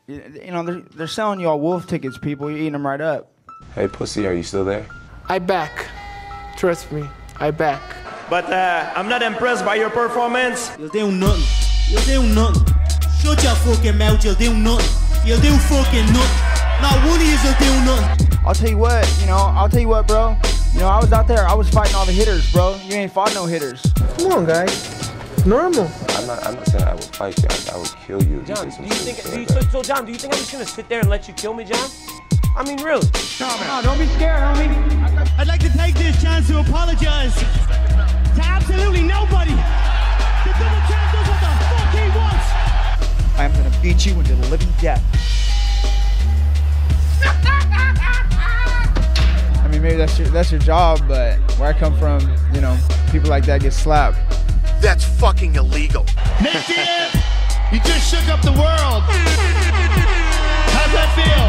You know, they're selling y'all wolf tickets, people. You're eating them right up. Hey, pussy, are you still there? I back. Trust me, I back. But I'm not impressed by your performance. You'll do nothing. You'll do nothing. Shut your fucking mouth, you'll do nothing. You'll do fucking nothing. Not one of you will do nothing. I'll tell you what, bro. You know, I was out there, I was fighting all the hitters, bro. You ain't fought no hitters. Come on, guys. It's normal. I'm not saying I would fight you. I would kill you. John, do you think John, do you think I'm just gonna sit there and let you kill me, John? I mean, really? No, don't be scared, homie. I'd like to take this chance to apologize to absolutely nobody. The double champ does what the fuck he wants. I'm gonna beat you into the living death. I mean, maybe that's your job, but where I come from, you know, people like that get slapped. That's fucking illegal. Nick, you just shook up the world. How's that feel?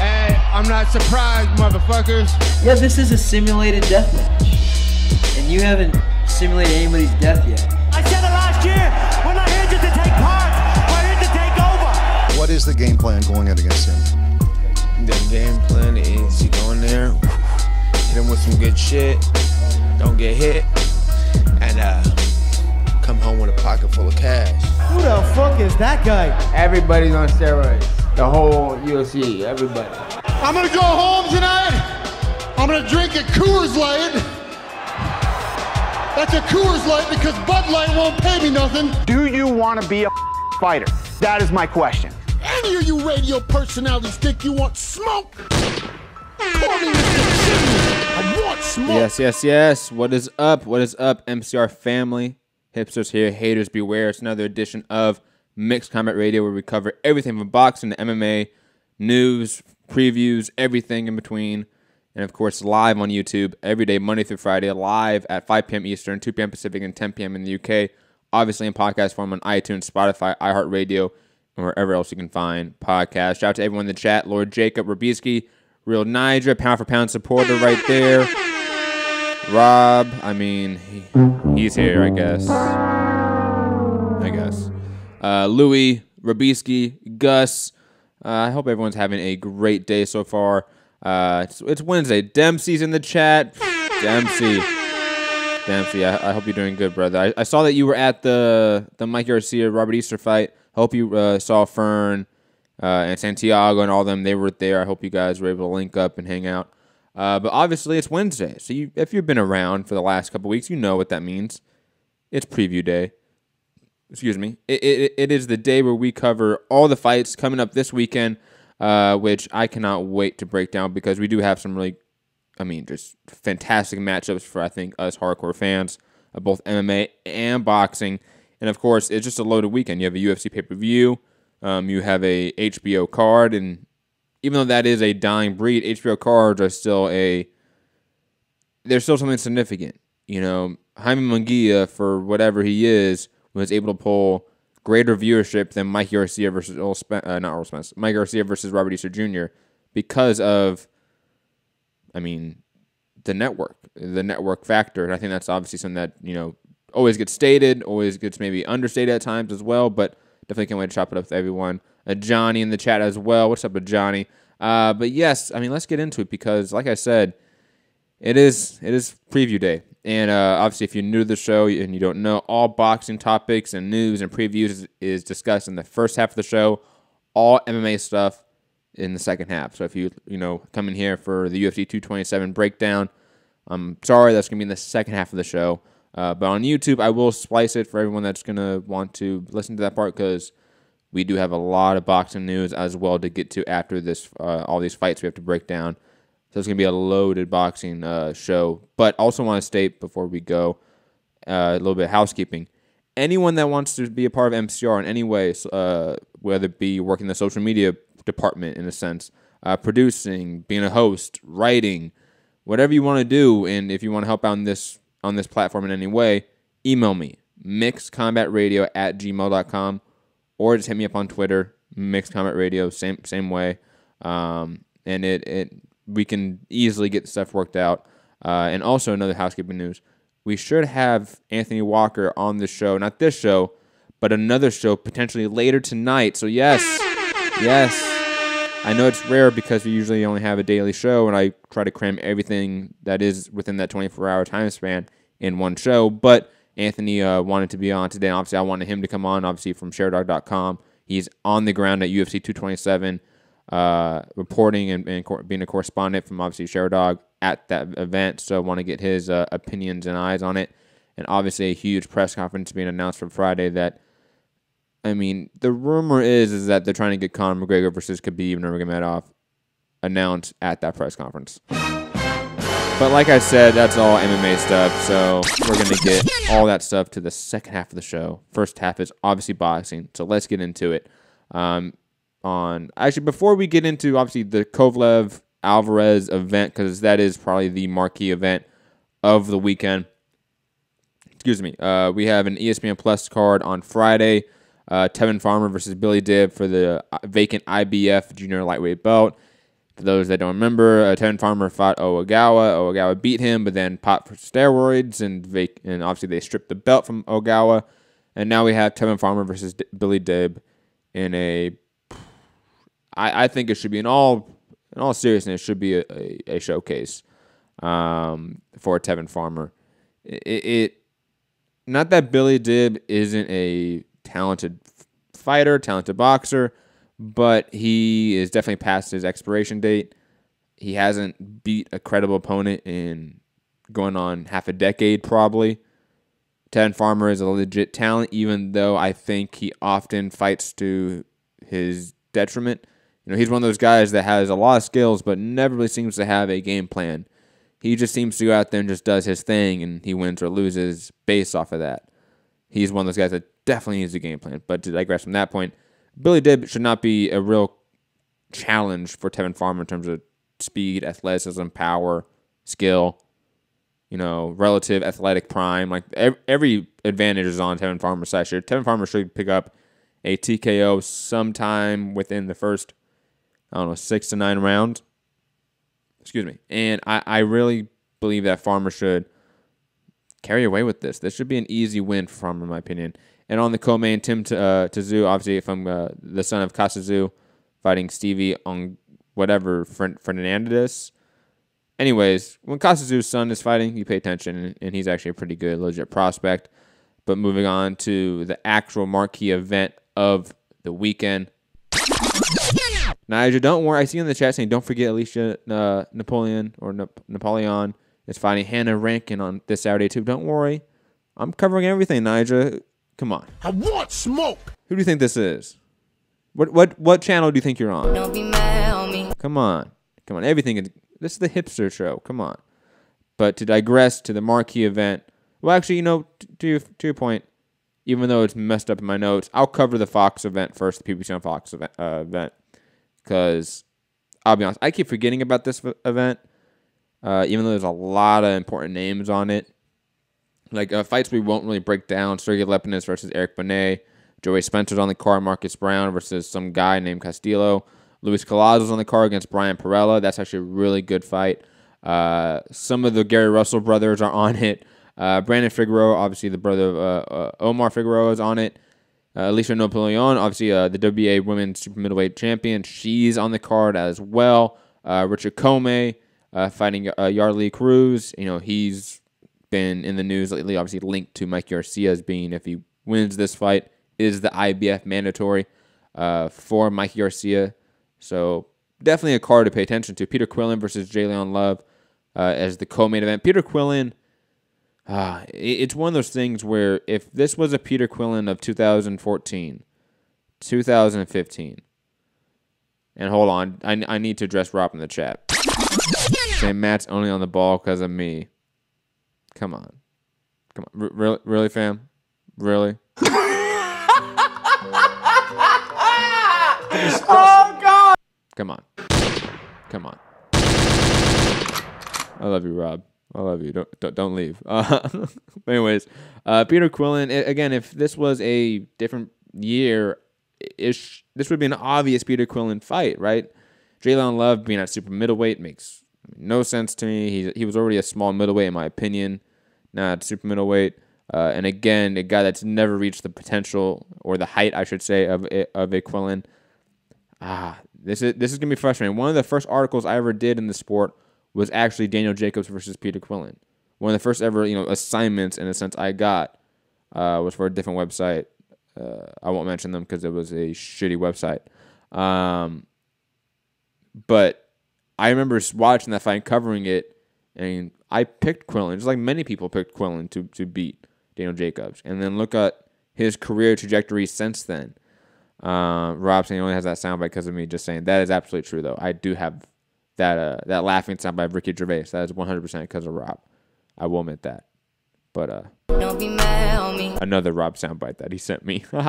Hey, I'm not surprised, motherfuckers. Yeah, this is a simulated death match. And you haven't simulated anybody's death yet. I said it last year. We're not here just to take part. We're here to take over. What is the game plan going in against him? The game plan is you go in there, hit him with some good shit, don't get hit, and come home with a pocket full of cash. Who the fuck is that guy? Everybody's on steroids. The whole UFC, everybody. I'm gonna go home tonight. I'm gonna drink a Coors Light. That's a Coors Light because Bud Light won't pay me nothing. Do you want to be a fighter? That is my question. Any of you radio personalities think you want smoke? Call me Mr. Chimney. I want smoke. Yes. What is up? MCR family? Hipsters here, haters beware. It's another edition of Mixed Combat Radio where we cover everything from boxing to MMA, news, previews, everything in between. And of course, live on YouTube every day, Monday through Friday, live at 5 p.m. Eastern, 2 p.m. Pacific, and 10 p.m. in the UK. Obviously in podcast form on iTunes, Spotify, iHeartRadio, and wherever else you can find podcasts. Shout out to everyone in the chat. Lord Jacob, Rabisky, Real Niger, pound for pound supporter right there. Rob, I mean, he's here, I guess. Louis, Rabisky, Gus. I hope everyone's having a great day so far. It's Wednesday. Dempsey's in the chat. Dempsey, I hope you're doing good, brother. I saw that you were at the Mike Garcia Robert Easter fight. I hope you saw Fern and Santiago and all them. They were there. I hope you guys were able to link up and hang out. But obviously, it's Wednesday. So if you've been around for the last couple weeks, you know what that means. It's preview day. Excuse me. It is the day where we cover all the fights coming up this weekend, which I cannot wait to break down because we do have some really, just fantastic matchups for, I think, us hardcore fans of both MMA and boxing. And, of course, it's just a loaded weekend. You have a UFC pay-per-view. You have a HBO card. And even though that is a dying breed, HBO cards are still there's still something significant. You know, Jaime Munguia, for whatever he is, was able to pull greater viewership than Mike Garcia versus Mike Garcia versus Robert Easter Jr. because of, the network factor. And I think that's obviously something that, always gets stated, always gets maybe understated at times as well, but definitely can't wait to chop it up with everyone. Johnny in the chat as well. What's up with Johnny? But yes, let's get into it because, like I said, it is preview day. And obviously, if you're new to the show and you don't know, all boxing topics and news and previews is discussed in the first half of the show. All MMA stuff in the second half. So if you come in here for the UFC 227 breakdown, I'm sorry, that's going to be in the second half of the show. But on YouTube, I will splice it for everyone that's going to want to listen to that part because we do have a lot of boxing news as well to get to after this, all these fights we have to break down. So it's going to be a loaded boxing show. But also want to state before we go a little bit of housekeeping. Anyone that wants to be a part of MCR in any way, whether it be working the social media department in a sense, producing, being a host, writing, whatever you want to do, and if you want to help out on this platform in any way, email me, mixedcombatradio@gmail.com, or just hit me up on Twitter, mixedcombatradio, same way. And we can easily get stuff worked out. And also another housekeeping news, we should have Anthony Walker on the show, not this show, but another show potentially later tonight. So yes, Yes, I know it's rare because we usually only have a daily show, and I try to cram everything that is within that 24-hour time span in one show. But Anthony wanted to be on today, and obviously I wanted him to come on, obviously from ShareDog.com. He's on the ground at UFC 227, reporting and being a correspondent from obviously ShareDog at that event. So I want to get his opinions and eyes on it. And obviously a huge press conference being announced for Friday that, I mean, the rumor is that they're trying to get Conor McGregor versus Khabib Nurmagomedov announced at that press conference. But like I said, that's all MMA stuff, so we're going to get all that stuff to the second half of the show. First half is obviously boxing, so let's get into it. Actually, before we get into, obviously, the Kovalev-Alvarez event, because that is probably the marquee event of the weekend. Excuse me. We have an ESPN Plus card on Friday. Tevin Farmer versus Billy Dib for the vacant IBF junior lightweight belt. For those that don't remember, Tevin Farmer fought Ogawa. Ogawa beat him, but then popped for steroids, and obviously they stripped the belt from Ogawa. And now we have Tevin Farmer versus Billy Dib in a... I think it should be, in all seriousness, it should be a showcase for Tevin Farmer. Not that Billy Dib isn't a talented fighter, talented boxer, but he is definitely past his expiration date. He hasn't beat a credible opponent in going on half a decade, probably. Tevin Farmer is a legit talent, even though I think he often fights to his detriment. You know, he's one of those guys that has a lot of skills, but never really seems to have a game plan. He just seems to go out there and just does his thing, and he wins or loses based off of that. He's one of those guys that definitely needs a game plan. But to digress from that point, Billy Dib should not be a real challenge for Tevin Farmer in terms of speed, athleticism, power, skill, relative athletic prime. Like every advantage is on Tevin Farmer's side here. Tevin Farmer should pick up a TKO sometime within the first, 6 to 9 rounds. Excuse me. And I really believe that Farmer should carry away with this. This should be an easy win for Farmer, in my opinion. And on the co-main, Tim Tszyu, obviously from the son of Kasazu, fighting Stevie on whatever, Fernandez. Anyways, when Kasazu's son is fighting, you pay attention, and he's actually a pretty good, legit prospect. But moving on to the actual marquee event of the weekend. Nigel, don't worry. I see in the chat saying, don't forget Alicia Napoleon is fighting Hannah Rankin on this Saturday, too. Don't worry. I'm covering everything, Nigel. Come on. I want smoke. Who do you think this is? What channel do you think you're on? Don't be mad on me. Come on. Everything is... This is the hipster show. Come on. But to digress to the marquee event... Well, actually, to your point, even though it's messed up in my notes, I'll cover the Fox event first, the PBC on Fox event. Because, I'll be honest, I keep forgetting about this event, even though there's a lot of important names on it. Like, fights we won't really break down. Sergey Lepinus versus Eric Bonet. Joey Spencer's on the card. Marcus Brown versus some guy named Castillo. Luis Colazo's on the card against Brian Perella. That's actually a really good fight. Some of the Gary Russell brothers are on it. Brandon Figueroa, obviously the brother of Omar Figueroa, is on it. Alicia Napoleon, obviously the WBA Women's Super Middleweight Champion. She's on the card as well. Richard Comey fighting Yarley Cruz. He's been in the news lately, obviously linked to Mike Garcia as being, if he wins this fight, is the IBF mandatory for Mike Garcia. So definitely a card to pay attention to. Peter Quillen versus Jalen Love as the co-main event. Peter Quillen, it's one of those things where if this was a Peter Quillen of 2014, 2015, and hold on, I need to address Rob in the chat. Saying Matt's only on the ball because of me. Come on. Really, fam? Really? Oh, God! Come on. I love you, Rob. I love you. Don't leave. Anyways, Peter Quillen, again, if this was a different year, this would be an obvious Peter Quillen fight, right? Jalen Love being at super middleweight makes no sense to me. He was already a small middleweight, in my opinion, not super middleweight. And again, a guy that's never reached the potential, or the height, I should say, of a Quillen. This is gonna be frustrating. One of the first articles I ever did in the sport was actually Daniel Jacobs versus Peter Quillen. One of the first ever assignments in a sense I got was for a different website. I won't mention them because it was a shitty website. But I remember watching that fight and covering it, and I picked Quillen, just like many people picked Quillen to beat Daniel Jacobs. And then look at his career trajectory since then. Rob saying he only has that soundbite because of me just saying that is absolutely true, though. I do have that laughing soundbite of Ricky Gervais. That is 100% because of Rob. I will admit that. But Don't be mad on me. another Rob soundbite that he sent me. But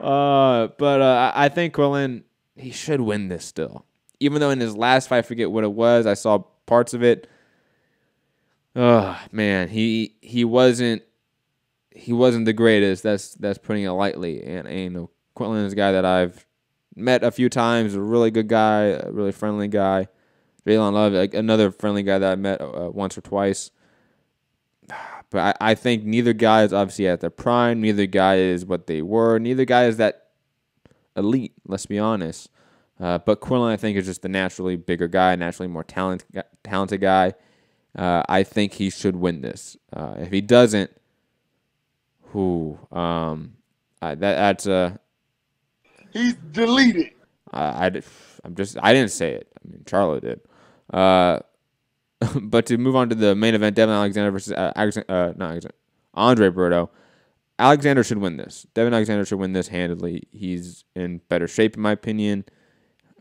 I think Quillen, he should win this still. Even though in his last fight, I forget what it was, I saw parts of it. Oh man, he wasn't the greatest. That's putting it lightly. And Quillen is a guy that I've met a few times. A really good guy, a really friendly guy. Jalen Love, another friendly guy that I met once or twice. But I think neither guy is obviously at their prime. Neither guy is what they were. Neither guy is that elite, let's be honest. But Quillen, I think, is just the naturally bigger guy, naturally more talented guy. I think he should win this. If he doesn't, that's he's deleted. I didn't say it. I mean, Charlo did. But to move on to the main event, Devon Alexander versus Andre Berto. Alexander should win this. Devon Alexander should win this handedly. He's in better shape, in my opinion.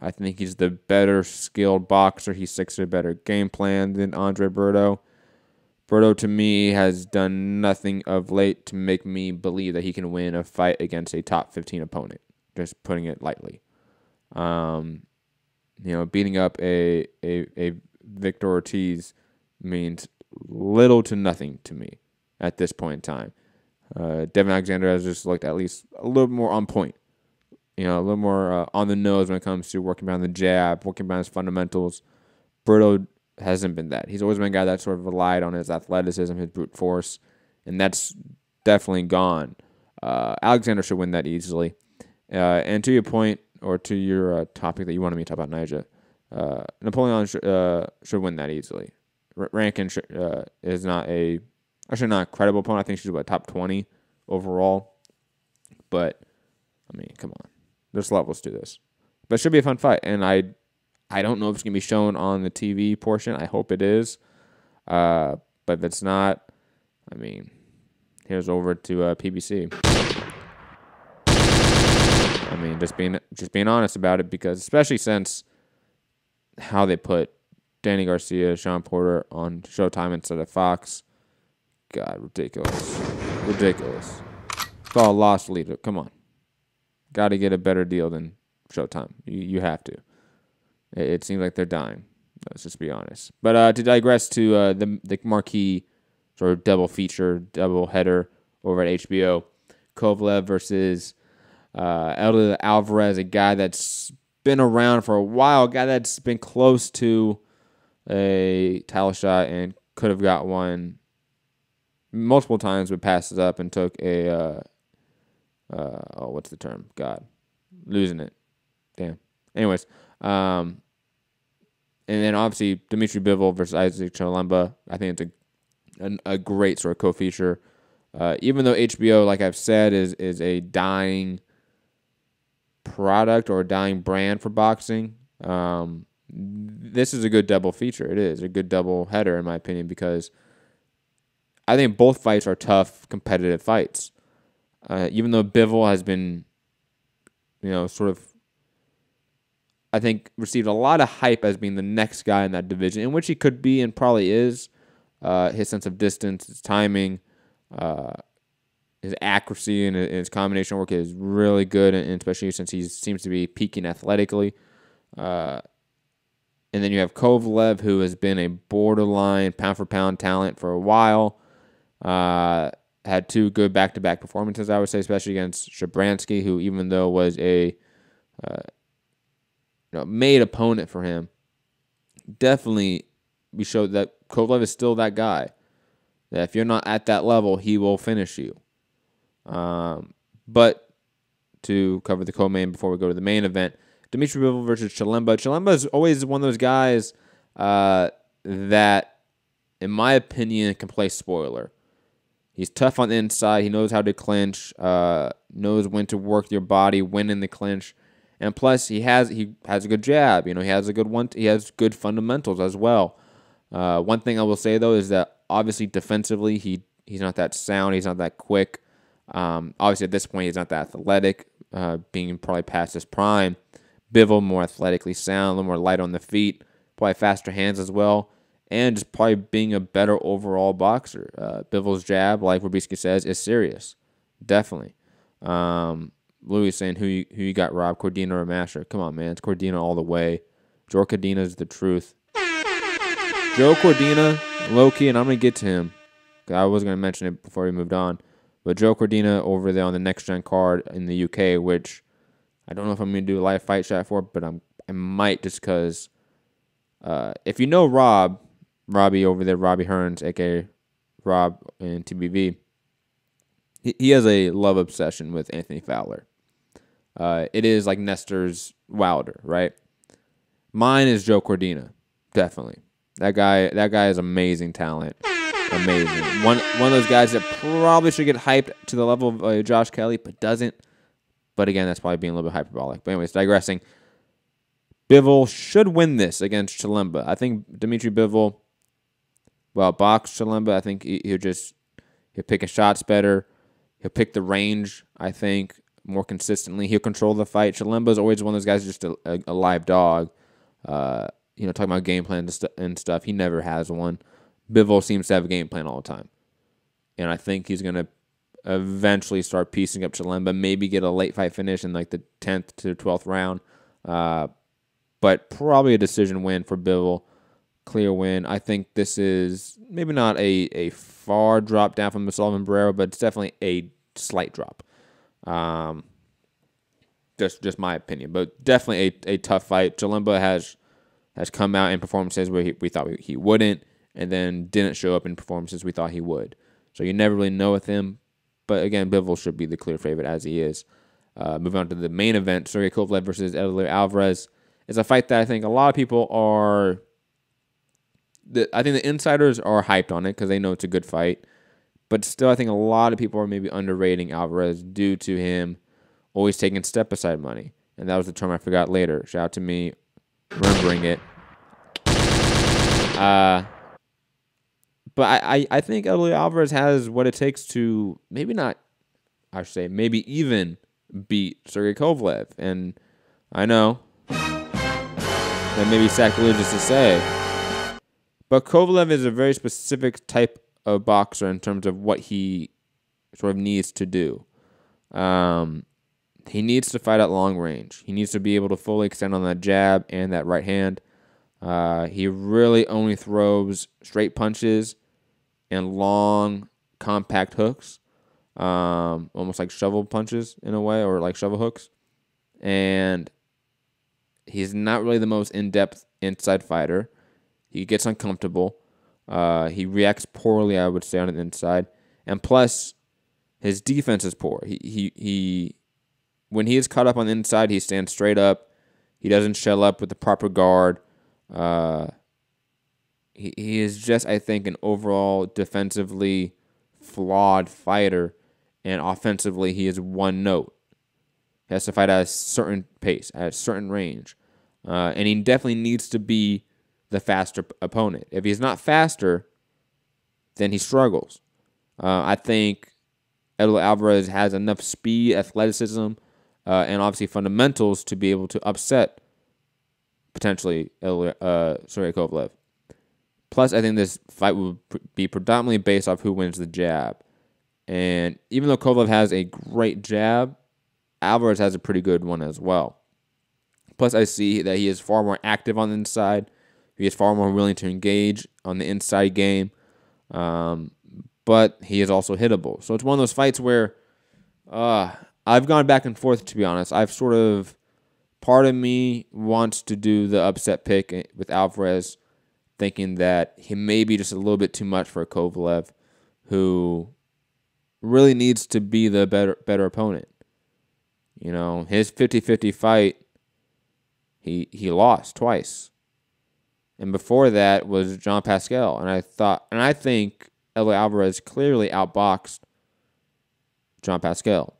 I think he's the better skilled boxer. He sticks to a better game plan than Andre Berto. Berto, to me, has done nothing of late to make me believe that he can win a fight against a top 15 opponent. Just putting it lightly. Beating up a Victor Ortiz means little to nothing to me at this point in time. Devon Alexander has just looked at least a little more on point. A little more on the nose when it comes to working around the jab, working around his fundamentals. Berto hasn't been that. He's always been a guy that sort of relied on his athleticism, his brute force, and that's definitely gone. Alexander should win that easily. And to your point, or to your topic that you wanted me to talk about, Nyjah, Napoleon should win that easily. Rankin is not a credible opponent. I think she's top 20 overall. But, I mean, come on. There's levels to this. But it should be a fun fight. And I don't know if it's going to be shown on the TV portion. I hope it is. But if it's not, I mean, here's over to PBC. I mean, just being honest about it, because especially since how they put Danny Garcia, Sean Porter on Showtime instead of Fox. God, ridiculous. Ridiculous. It's all lost leader. Come on. Got to get a better deal than Showtime. You have to. It seems like they're dying. Let's just be honest. But to digress to the marquee sort of double header over at HBO, Kovalev versus Eleider Alvarez, a guy that's been around for a while, a guy that's been close to a title shot and could have got one multiple times, but passed it up and took a what's the term? God, losing it. Damn. Anyways, and then obviously Dmitry Bivol versus Isaac Chilemba. I think it's a great sort of co-feature. Even though HBO, like I've said, is a dying product or a dying brand for boxing, this is a good double feature. It is a good double header, in my opinion, because I think both fights are tough, competitive fights. Even though Bivol has been, sort of, I think, received a lot of hype as being the next guy in that division, in which he could be and probably is. His sense of distance, his timing, his accuracy, and his combination work is really good, and especially since he seems to be peaking athletically. And then you have Kovalev, who has been a borderline pound-for-pound talent for a while. Had two good back-to-back performances, I would say, especially against Garbrandt, who, even though was a made opponent for him, definitely we showed that Kovalev is still that guy. That if you're not at that level, he will finish you. But to cover the co-main before we go to the main event. Dmitry Bivol versus Chilemba. Chilemba is always one of those guys that, in my opinion, can play spoiler. He's tough on the inside. He knows how to clinch, knows when to work your body, when in the clinch. And plus, he has a good jab. He has a good one. He has good fundamentals as well. One thing I will say, though, is that obviously defensively, he's not that sound. He's not that quick. Obviously, at this point, he's not that athletic, being probably past his prime. Bivol more athletically sound, a little more light on the feet, probably faster hands as well, and just probably being a better overall boxer. Bivol's jab, like Robisky says, is serious. Definitely. Louis is saying, who you got, Rob? Cordina or Masher? Come on, man. It's Cordina all the way. Joe Cordina is the truth. Joe Cordina, low-key, and I'm going to get to him. I was going to mention it before we moved on. But Joe Cordina over there on the next-gen card in the UK, which I don't know if I'm going to do a live fight chat for, but I might just because if you know Robbie over there, Robbie Hearns, a.k.a. Rob in TBV, he has a love obsession with Anthony Fowler. It is like Nestor's Wilder, right? Mine is Joe Cordina, definitely. That guy is amazing talent. Amazing. One of those guys that probably should get hyped to the level of Josh Kelly, but doesn't. But again, that's probably being a little bit hyperbolic. But anyways, digressing. Bivol should win this against Chilemba. I think Dmitry Bivol, box Chilemba. I think he'll pick his shots better. He'll pick the range, I think, more consistently. He'll control the fight. Chilemba's always one of those guys just a live dog. Talking about game plan and stuff. He never has one. Bivol seems to have a game plan all the time. And I think he's going to eventually start piecing up Chilemba, maybe get a late fight finish in like the 10th to 12th round. But probably a decision win for Bivol. Clear win. I think this is maybe not a far drop down from Sullivan Barrero, but it's definitely a slight drop. Just my opinion. But definitely a tough fight. Chilemba has come out in performances where we thought he wouldn't, and then didn't show up in performances we thought he would. So you never really know with him. But again, Bivol should be the clear favorite as he is. Moving on to the main event, Sergey Kovalev versus Eleider Alvarez. It's a fight that I think a lot of people are... I think the insiders are hyped on it because they know it's a good fight. But still, I think a lot of people are maybe underrating Alvarez due to him always taking step-aside money. And that was the term I forgot later. Shout out to me remembering it. But I think Eleider Alvarez has what it takes to maybe even beat Sergey Kovalev. And I know that may be sacrilegious to say, but Kovalev is a very specific type of boxer in terms of what he sort of needs to do. He needs to fight at long range. He needs to be able to fully extend on that jab and that right hand. He really only throws straight punches and long, compact hooks, almost like shovel punches in a way, or like shovel hooks. And he's not really the most in-depth inside fighter. He gets uncomfortable. He reacts poorly, I would say, on the inside. And plus, his defense is poor. He when he is caught up on the inside, he stands straight up. He doesn't shell up with the proper guard. He is just, I think, an overall defensively flawed fighter, and offensively he is one note. He has to fight at a certain pace, at a certain range, and he definitely needs to be the faster opponent. If he's not faster, then he struggles. I think Eleider Alvarez has enough speed, athleticism, and obviously fundamentals to be able to upset potentially Sergey Kovalev. Plus, I think this fight will be predominantly based off who wins the jab. And even though Kovalev has a great jab, Alvarez has a pretty good one as well. Plus, I see that he is far more active on the inside. He is far more willing to engage on the inside game. But he is also hittable. So it's one of those fights where I've gone back and forth, to be honest. Part of me wants to do the upset pick with Alvarez, thinking that he may be just a little bit too much for Kovalev, who really needs to be the better opponent. You know, his 50-50 fight, he lost twice. And before that was John Pascal. And I think Eleider Alvarez clearly outboxed John Pascal,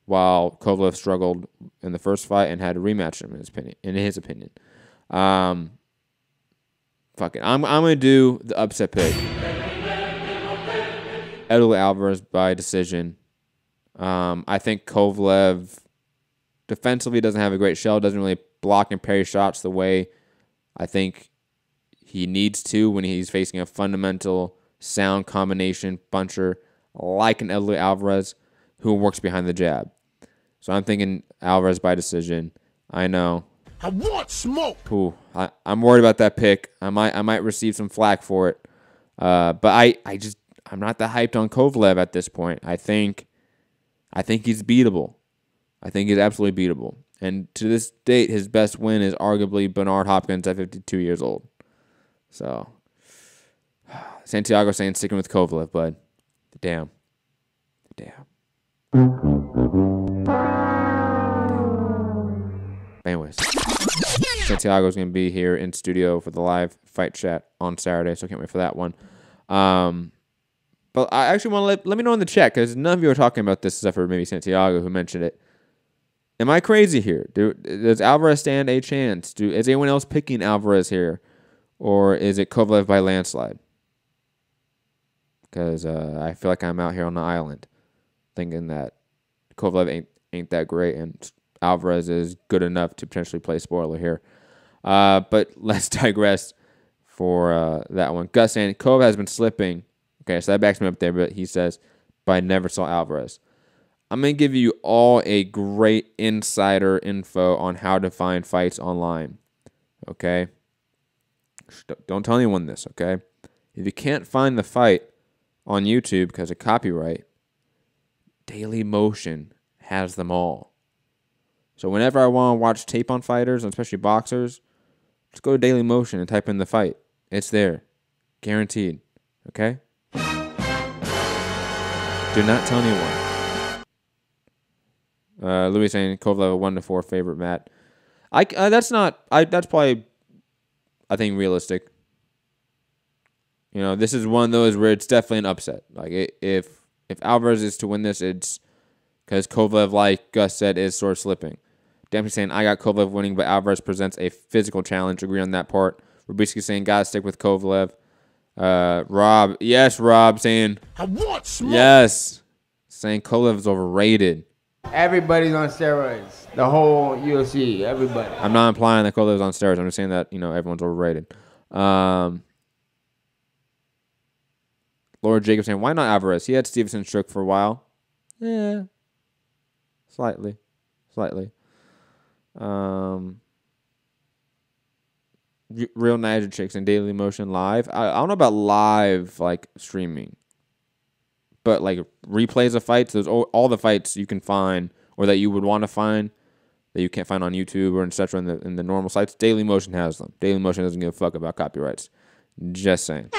while Kovalev struggled in the first fight and had to rematch him in his opinion. Fuck it. I'm gonna do the upset pick. Eleider Alvarez by decision. I think Kovalev defensively doesn't have a great shell, doesn't really block and parry shots the way I think he needs to when he's facing a fundamental sound combination puncher like an Eleider Alvarez who works behind the jab. So I'm thinking Alvarez by decision. I know. I want smoke. Ooh, I'm worried about that pick. I might receive some flack for it. But I'm not that hyped on Kovalev at this point. I think he's beatable. I think he's absolutely beatable. And to this date, his best win is arguably Bernard Hopkins at 52 years old. So Santiago saying sticking with Kovalev, bud. Damn. Anyways, Santiago's going to be here in studio for the live fight chat on Saturday, so I can't wait for that one. But I actually want to let me know in the chat, because none of you are talking about this except for maybe Santiago, who mentioned it. Am I crazy here? Does Alvarez stand a chance? Is anyone else picking Alvarez here? Or is it Kovalev by landslide? Because I feel like I'm out here on the island thinking that Kovalev ain't that great and Alvarez is good enough to potentially play spoiler here. But let's digress for that one. Gus saying, Kovalev has been slipping. Okay, so that backs me up there, but he says, but I never saw Alvarez. I'm going to give you all a great insider info on how to find fights online. Okay? Don't tell anyone this, okay? If you can't find the fight on YouTube because of copyright, Daily Motion has them all. So whenever I want to watch tape on fighters, and especially boxers, just go to Daily Motion and type in the fight. It's there. Guaranteed. Okay? Do not tell anyone. Louis saying Kovalev 1-4 favorite, Matt. That's probably, I think, realistic. You know, this is one of those where it's definitely an upset. Like if Alvarez is to win this, it's because Kovalev, like Gus said, is sort of slipping. Demetrious saying I got Kovalev winning, but Alvarez presents a physical challenge. Agree on that part. Rabisky saying gotta stick with Kovalev. Rob, yes, Rob saying I want smoke. Yes, saying Kovalev is overrated. Everybody's on steroids. The whole UFC, everybody. I'm not implying that Kovalev is on steroids. I'm just saying that, you know, everyone's overrated. Laura Jacobs saying, why not Alvarez? He had Stevenson stroke for a while. Yeah. Slightly. Real Niger Chicks and Daily Motion live. I don't know about live, like, streaming. But, like, replays of fights, there's all the fights you can find or that you would want to find that you can't find on YouTube or etc. in the normal sites. Daily Motion has them. Daily Motion doesn't give a fuck about copyrights. Just saying.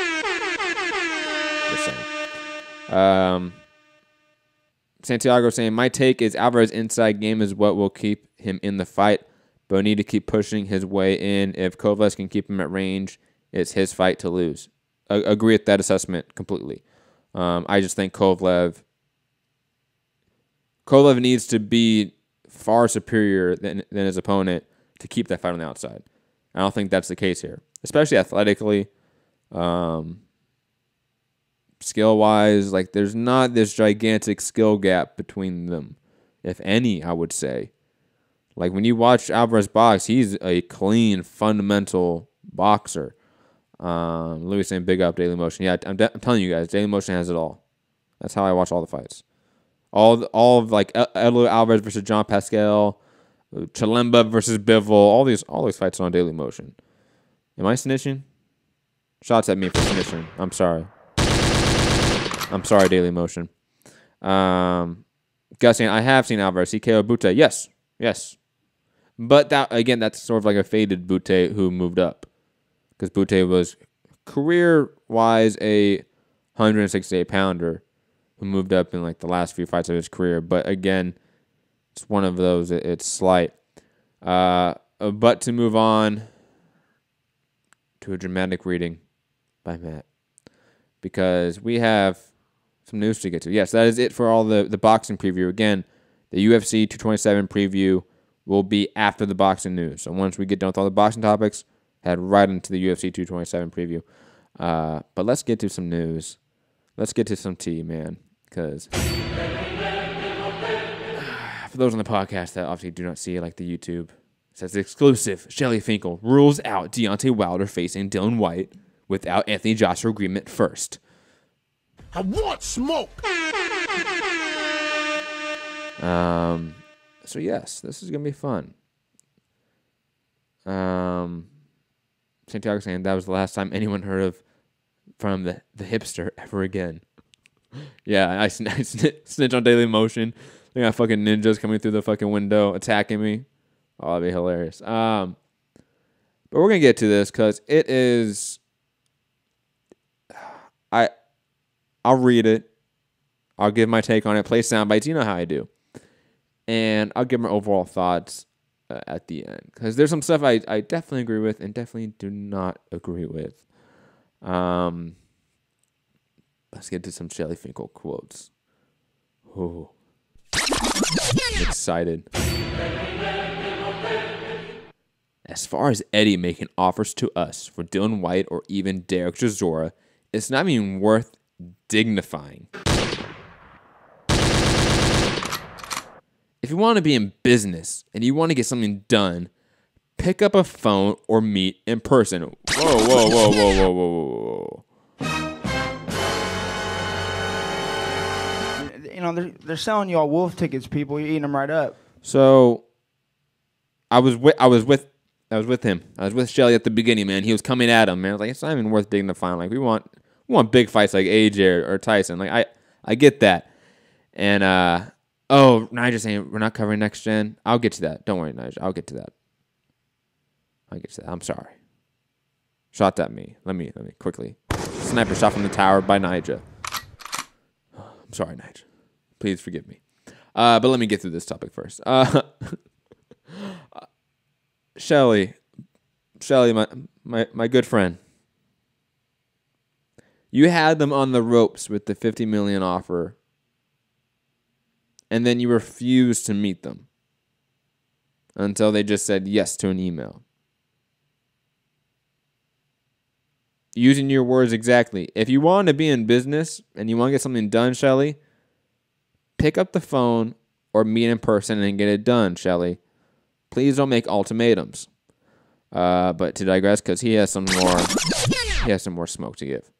Santiago saying, my take is Alvarez's inside game is what will keep him in the fight, but we need to keep pushing his way in. If Kovalev can keep him at range, it's his fight to lose. Agree with that assessment completely. I just think Kovalev needs to be far superior than his opponent to keep that fight on the outside. I don't think that's the case here, especially athletically. Skill-wise, like, there's not this gigantic skill gap between them, if any, I would say. Like, when you watch Alvarez box, he's a clean, fundamental boxer. Louis saying big up Daily Motion. Yeah, I'm telling you guys, Daily Motion has it all. That's how I watch all the fights. All of like Eleider Alvarez versus John Pascal, Chilemba versus Bivol, all these fights are on Daily Motion. Am I snitching? Shots at me for snitching. I'm sorry, Daily Motion. Gus saying, I have seen Alvarez. He KO'd Butte. Yes. But that's sort of like a faded Butte who moved up. Because Butte was career-wise a 168-pounder who moved up in like the last few fights of his career. But again, It's one of those. It's slight. But to move on to a dramatic reading by Matt, because we have some news to get to. Yes, that is it for all the boxing preview. Again, the UFC 227 preview will be after the boxing news. So once we get done with all the boxing topics, head right into the UFC 227 preview. But let's get to some news. Let's get to some tea, man, because for those on the podcast that obviously do not see it, like the YouTube, it says exclusive, Shelly Finkel rules out Deontay Wilder facing Dillian Whyte without Anthony Joshua agreement first. I want smoke. So yes, this is gonna be fun. Santiago saying that was the last time anyone heard of from the hipster ever again. Yeah, I snitch on Daily Motion. They got fucking ninjas coming through the fucking window attacking me. Oh, that'd be hilarious. But we're gonna get to this because it is. I'll read it. I'll give my take on it. Play sound bites. You know how I do. And I'll give my overall thoughts at the end. Because there's some stuff I definitely agree with and definitely do not agree with. Let's get to some Shelly Finkel quotes. Oh, I'm excited. As far as Eddie making offers to us for Dillian Whyte or even Derek Chisora, it's not even worth dignifying. If you want to be in business and you want to get something done, pick up a phone or meet in person. Whoa, whoa, whoa, whoa, whoa, whoa, whoa. You know, they're selling you all wolf tickets, people. You're eating them right up. So, I was with him. I was with Shelly at the beginning, man. He was coming at him, man. I was like, it's not even worth dignifying. Like, we want big fights like AJ or Tyson. Like, I get that. And Nigel saying we're not covering next gen. I'll get to that. Don't worry, Nigel. I'll get to that. I'm sorry. Shot at me. Let me quickly. Sniper shot from the tower by Nigel. I'm sorry, Nigel. Please forgive me. But let me get through this topic first. Shelly, my good friend. You had them on the ropes with the $50 million offer, and then you refused to meet them until they just said yes to an email. Using your words exactly. If you want to be in business and you want to get something done, Shelly, pick up the phone or meet in person and get it done, Shelly. Please don't make ultimatums. But to digress, because he has some more smoke to give.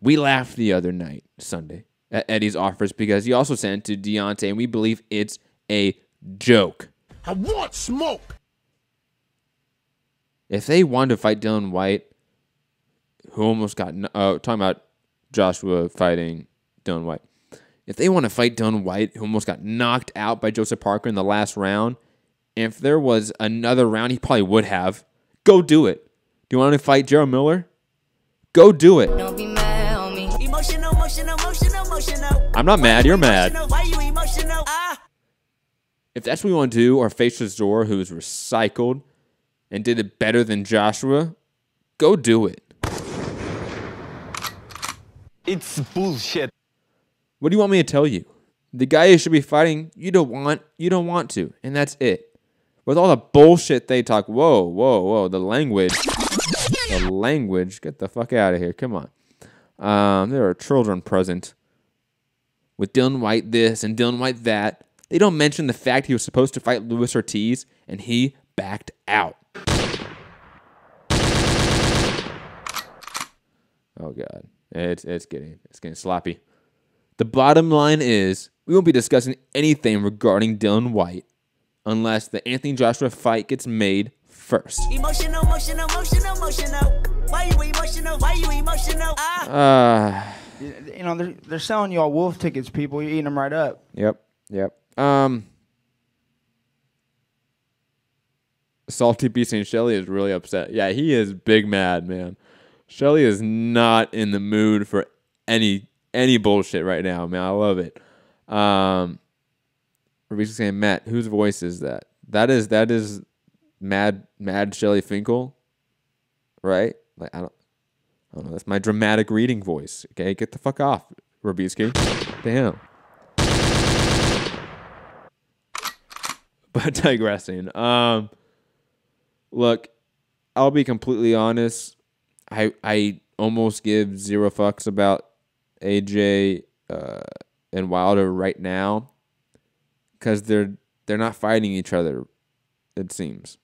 We laughed the other night, Sunday, at Eddie's offers because he also sent to Deontay, and we believe it's a joke. I want smoke. If they wanted to fight Dillian Whyte, who almost got talking about Joshua fighting Dillian Whyte. If they want to fight Dillian Whyte, who almost got knocked out by Joseph Parker in the last round, and if there was another round, he probably would have. Go do it. Do you want to fight Gerald Miller? Go do it. Don't be mad on me. Emotional. I'm not mad. You're mad. Why you emotional? If that's what you want to do, or face Chisora, who's recycled and did it better than Joshua, go do it. It's bullshit. What do you want me to tell you? The guy you should be fighting, you don't want to, and that's it. With all the bullshit they talk, whoa, the language, get the fuck out of here, come on. There are children present. With Dillian Whyte this and Dillian Whyte that, they don't mention the fact he was supposed to fight Luis Ortiz, and he backed out. Oh God, it's getting sloppy. The bottom line is we won't be discussing anything regarding Dillian Whyte unless the Anthony Joshua fight gets made first. Emotional. Why you emotional? You know, they're selling you all wolf tickets, people. You're eating them right up. Yep. Salty Beast and Shelly is really upset. Yeah, he is big mad, man. Shelly is not in the mood for any bullshit right now, man. I love it. Reese saying, Matt, whose voice is that? That is Mad Shelly Finkel, right? Like I don't know. That's my dramatic reading voice. Okay, get the fuck off, Robieski. Damn. But digressing. Look, I'll be completely honest. I almost give zero fucks about AJ and Wilder right now because they're not fighting each other. It seems.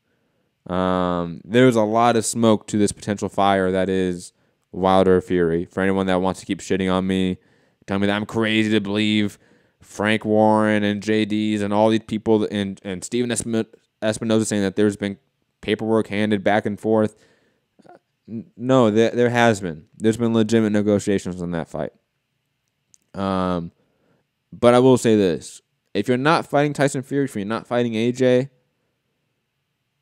There's a lot of smoke to this potential fire that is Wilder Fury. For anyone that wants to keep shitting on me, tell me that I'm crazy to believe Frank Warren and JD's and all these people and Steven Espinoza saying that there's been paperwork handed back and forth. No, there has been. There's been legitimate negotiations on that fight. But I will say this. If you're not fighting Tyson Fury, if you're not fighting AJ,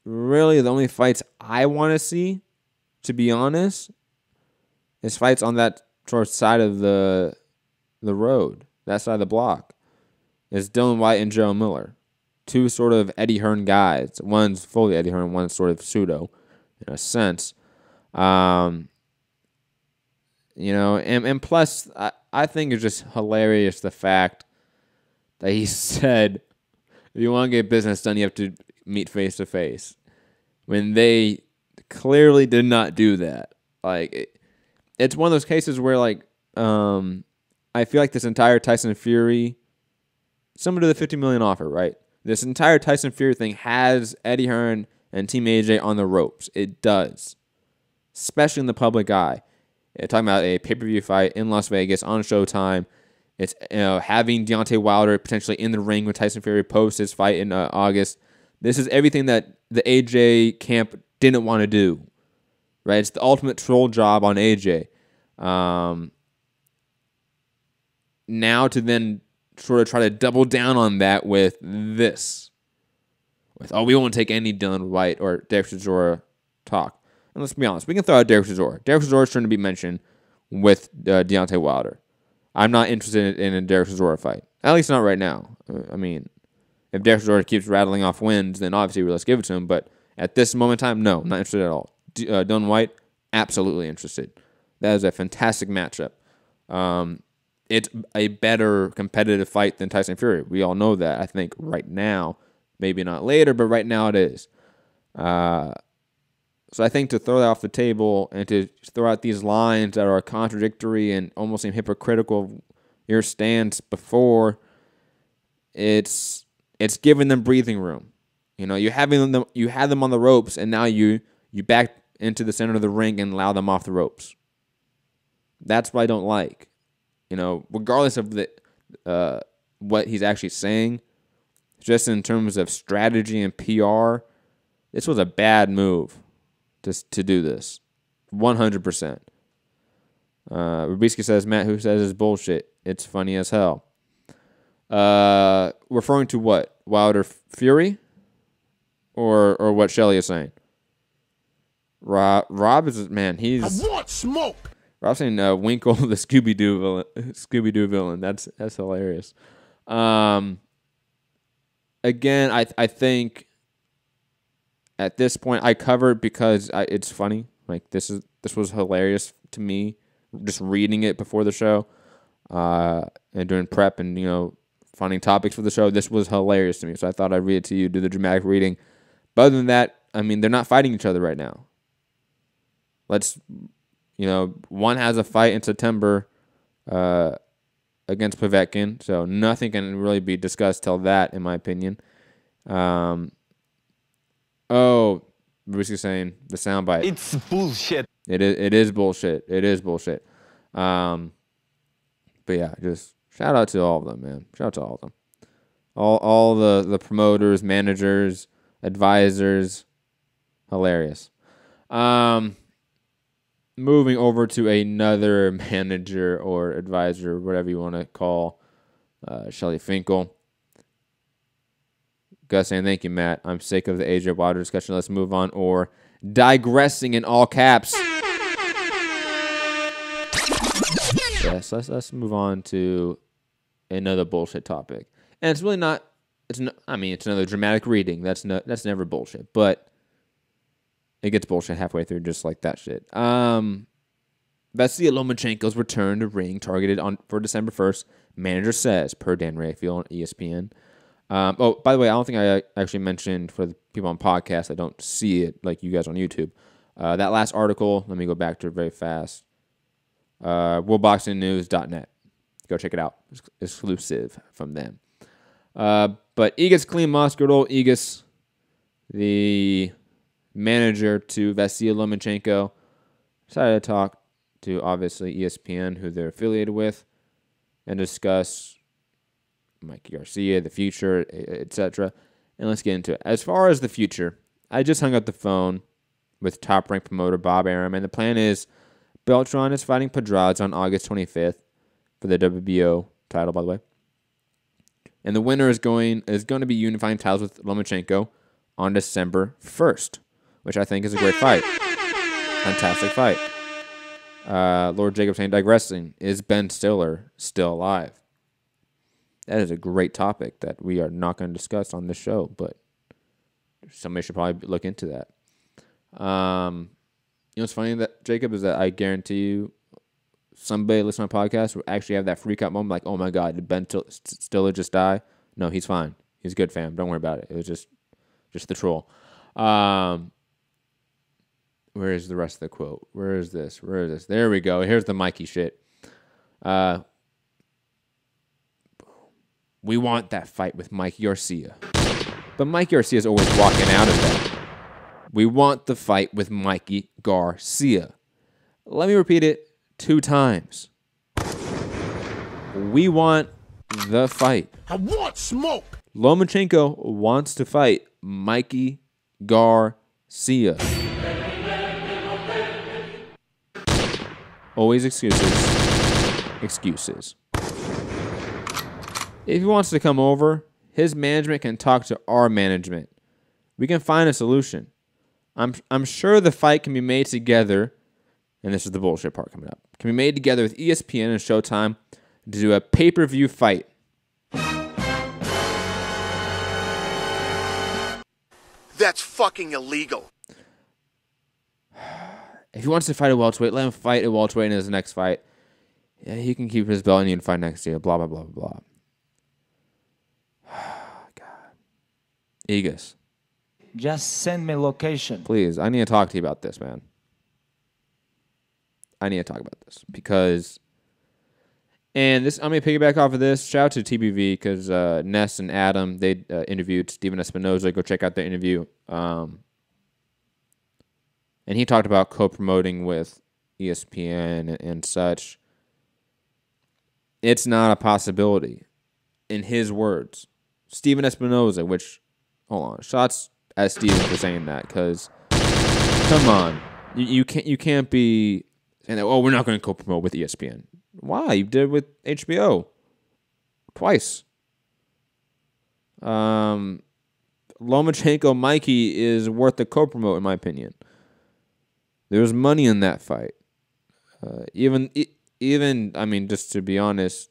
really the only fights I want to see, to be honest, is fights on that sort of side of the road, that side of the block. It's Dylan White and Joe Miller. Two sort of Eddie Hearn guys. One's fully Eddie Hearn, one's sort of pseudo, in a sense. And plus, I think it's just hilarious the fact that he said, if you want to get business done, you have to meet face to face. When they clearly did not do that. Like, it's one of those cases where, like, I feel like this entire Tyson Fury, similar to the $50 million offer, right? This entire Tyson Fury thing has Eddie Hearn and Team AJ on the ropes. It does. Especially in the public eye. You're talking about a pay-per-view fight in Las Vegas on Showtime. It's having Deontay Wilder potentially in the ring with Tyson Fury post his fight in August. This is everything that the AJ camp didn't want to do. Right? It's the ultimate troll job on AJ. Now to then sort of try to double down on that with this. We won't take any Dylan White or Derek Chisora talk. And let's be honest, we can throw out Derek Chisora. Derek Chisora is trying to be mentioned with Deontay Wilder. I'm not interested in a Derek Chisora fight. At least not right now. I mean, if Derek Chisora keeps rattling off wins, then obviously let's give it to him. But at this moment in time, no, not interested at all. Dylan White, absolutely interested. That is a fantastic matchup. It's a better competitive fight than Tyson Fury. We all know that, I think, right now. Maybe not later, but right now it is. So I think to throw that off the table and to throw out these lines that are contradictory and almost seem hypocritical of your stance before, it's giving them breathing room. You know, you had them on the ropes, and now you back into the center of the ring and allow them off the ropes. That's what I don't like. You know, regardless of what he's actually saying, just in terms of strategy and PR, this was a bad move to do this. 100%. Rubisky says, Matt, who says it's bullshit? It's funny as hell. Referring to what? Wilder Fury? Or what Shelly is saying? Rob is, man, he's... I want smoke! Rob's saying Winkle, the Scooby-Doo villain. That's hilarious. Again, I think at this point I covered because it's funny. Like this was hilarious to me, just reading it before the show, and doing prep and finding topics for the show. This was hilarious to me, so I thought I'd read it to you, do the dramatic reading. But other than that, I mean, they're not fighting each other right now. One has a fight in September against Povetkin, so nothing can really be discussed till that, in my opinion. Bruce saying the soundbite. It's bullshit. It is bullshit. It is bullshit. But yeah, just shout out to all of them, man. Shout out to all of them. All the promoters, managers, advisors. Hilarious. Moving over to another manager or advisor, whatever you want to call Shelly Finkel. Gus saying, thank you, Matt. I'm sick of the AJ Wilder discussion. Let's move on. Or digressing in all caps. Yes, let's move on to another bullshit topic. And it's it's another dramatic reading. That's never bullshit, but it gets bullshit halfway through, just like that shit. Vasily Lomachenko's return to ring targeted for December 1st. Manager says, per Dan Rafael on ESPN. Oh, by the way, I don't think I actually mentioned for the people on podcasts that don't see it like you guys on YouTube. That last article, let me go back to it very fast. WorldBoxingNews.net. Go check it out. It's exclusive from them. But Igis Klimovsky, Igis, the manager to Vasily Lomachenko, decided to talk to, obviously, ESPN, who they're affiliated with, and discuss Mikey Garcia, the future, etc. And let's get into it. As far as the future, I just hung up the phone with top-ranked promoter Bob Arum, and the plan is Beltran is fighting Pedraza on August 25th for the WBO title, by the way. And the winner is going to be unifying titles with Lomachenko on December 1st, which I think is a great fight. Fantastic fight. Lord Jacob saying, digressing, is Ben Stiller still alive? That is a great topic that we are not going to discuss on this show, but somebody should probably look into that. What's funny, that Jacob, is that I guarantee you somebody listening to my podcast will actually have that freak out moment like, oh my God, did Ben Stiller just die? No, he's fine. He's good, fam. Don't worry about it. It was just the troll. Where is the rest of the quote? Where is this? There we go. Here's the Mikey shit. We want that fight with Mike Garcia. But Mike Garcia is always walking out of that. We want the fight with Mikey Garcia. Let me repeat it 2 times. We want the fight. I want smoke. Lomachenko wants to fight Mikey Garcia. Always excuses. Excuses. If he wants to come over, his management can talk to our management. We can find a solution. I'm sure the fight can be made together, and this is the bullshit part coming up, can be made together with ESPN and Showtime to do a pay-per-view fight. That's fucking illegal. If he wants to fight a welterweight, let him fight a welterweight in his next fight. Yeah, he can keep his belt and he can fight next year. Blah, blah, blah, blah, blah. God. Igis. Just send me location. Please, I need to talk to you about this, man. I need to talk about this because, and this, I'm going to piggyback off of this. Shout out to TBV because Ness and Adam, they interviewed Steven Espinoza. Go check out their interview. And he talked about co-promoting with ESPN and such. It's not a possibility, in his words. Steven Espinoza, which, hold on, shots at Steven for saying that, because, come on, you can't be saying that, oh, we're not going to co-promote with ESPN. Why? You did it with HBO. Twice. Lomachenko Mikey is worth the co-promote, in my opinion. There's money in that fight. Even, I mean, just to be honest,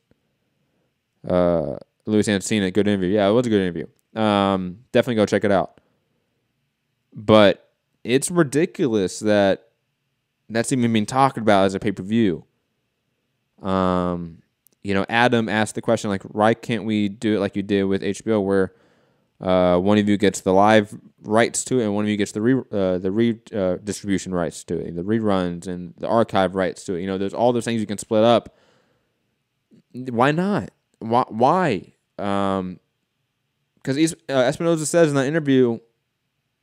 Luis Ancina, good interview. Yeah, it was a good interview. Definitely go check it out. But it's ridiculous that that's even being talked about as a pay-per-view. Adam asked the question, like, why can't we do it like you did with HBO, where one of you gets the live rights to it and one of you gets the distribution rights to it, the reruns and the archive rights to it. There's all those things you can split up. Why not? Why? Because Espinoza says in that interview,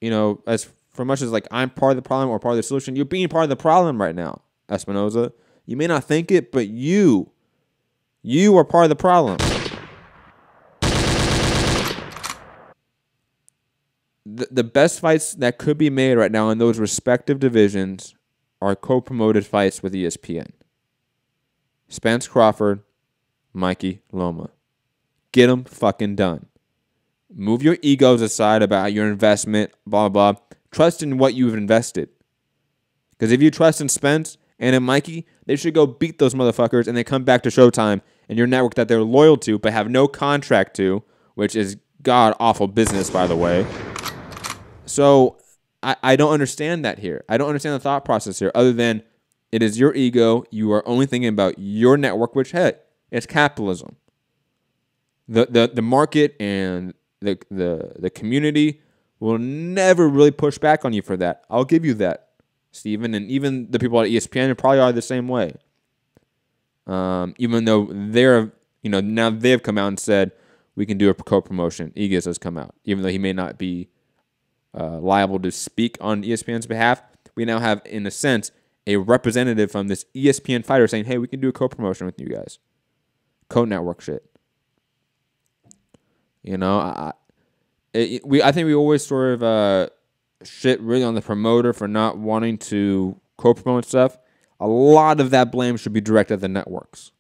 as for much as like I'm part of the problem or part of the solution, you're being part of the problem right now, Espinoza. You may not think it, but you are part of the problem. The best fights that could be made right now in those respective divisions are co-promoted fights with ESPN. Spence Crawford, Mikey Loma. Get them fucking done. Move your egos aside about your investment, blah, blah, blah. Trust in what you've invested. Because if you trust in Spence and in Mikey, they should go beat those motherfuckers and they come back to Showtime and your network that they're loyal to but have no contract to, which is god-awful business, by the way. So I don't understand that here. I don't understand the thought process here, other than it is your ego. You are only thinking about your network, which, hey, it's capitalism. The market and the community will never really push back on you for that. I'll give you that, Steven. And even the people at ESPN probably are the same way. Even though they're, now they've come out and said, we can do a co-promotion. Egas has come out. Even though he may not be liable to speak on ESPN's behalf, we now have, in a sense, a representative from this ESPN fighter saying, hey, we can do a co-promotion with you guys. Co-network shit. I think we always sort of shit really on the promoter for not wanting to co-promote stuff. A lot of that blame should be directed at the networks.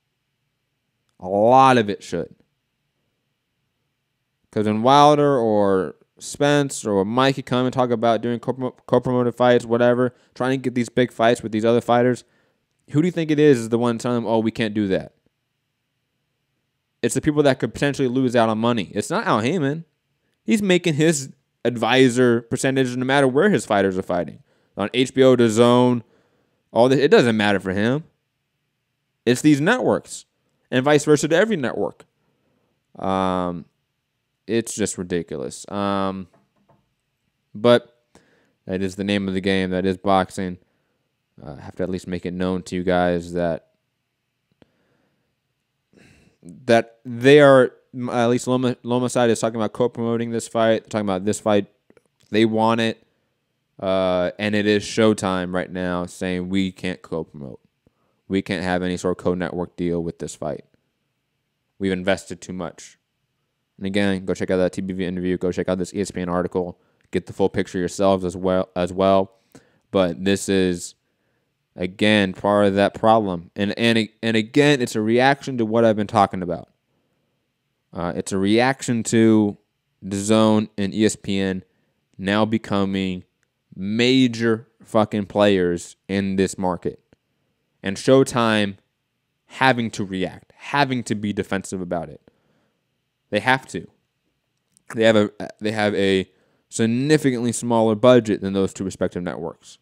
A lot of it should. Because when Wilder or Spence or Mikey come and talk about doing co-promoted fights, whatever, trying to get these big fights with these other fighters, who do you think it is the one telling them, oh, we can't do that? It's the people that could potentially lose out on money. It's not Al Heyman. He's making his advisor percentage no matter where his fighters are fighting. On HBO, DAZN, all this. It doesn't matter for him. It's these networks. And vice versa to every network. It's just ridiculous. But that is the name of the game. That is boxing. I have to at least make it known to you guys that they are, at least Loma side is talking about co-promoting this fight. They're talking about this fight. They want it. And it is Showtime right now saying we can't co-promote. We can't have any sort of co-network deal with this fight. We've invested too much. And again, go check out that TBV interview. Go check out this ESPN article. Get the full picture yourselves as well. But this is, again, part of that problem. And again, it's a reaction to what I've been talking about. It's a reaction to DAZN and ESPN now becoming major fucking players in this market. And Showtime having to react, having to be defensive about it. They have to. They have a significantly smaller budget than those two respective networks.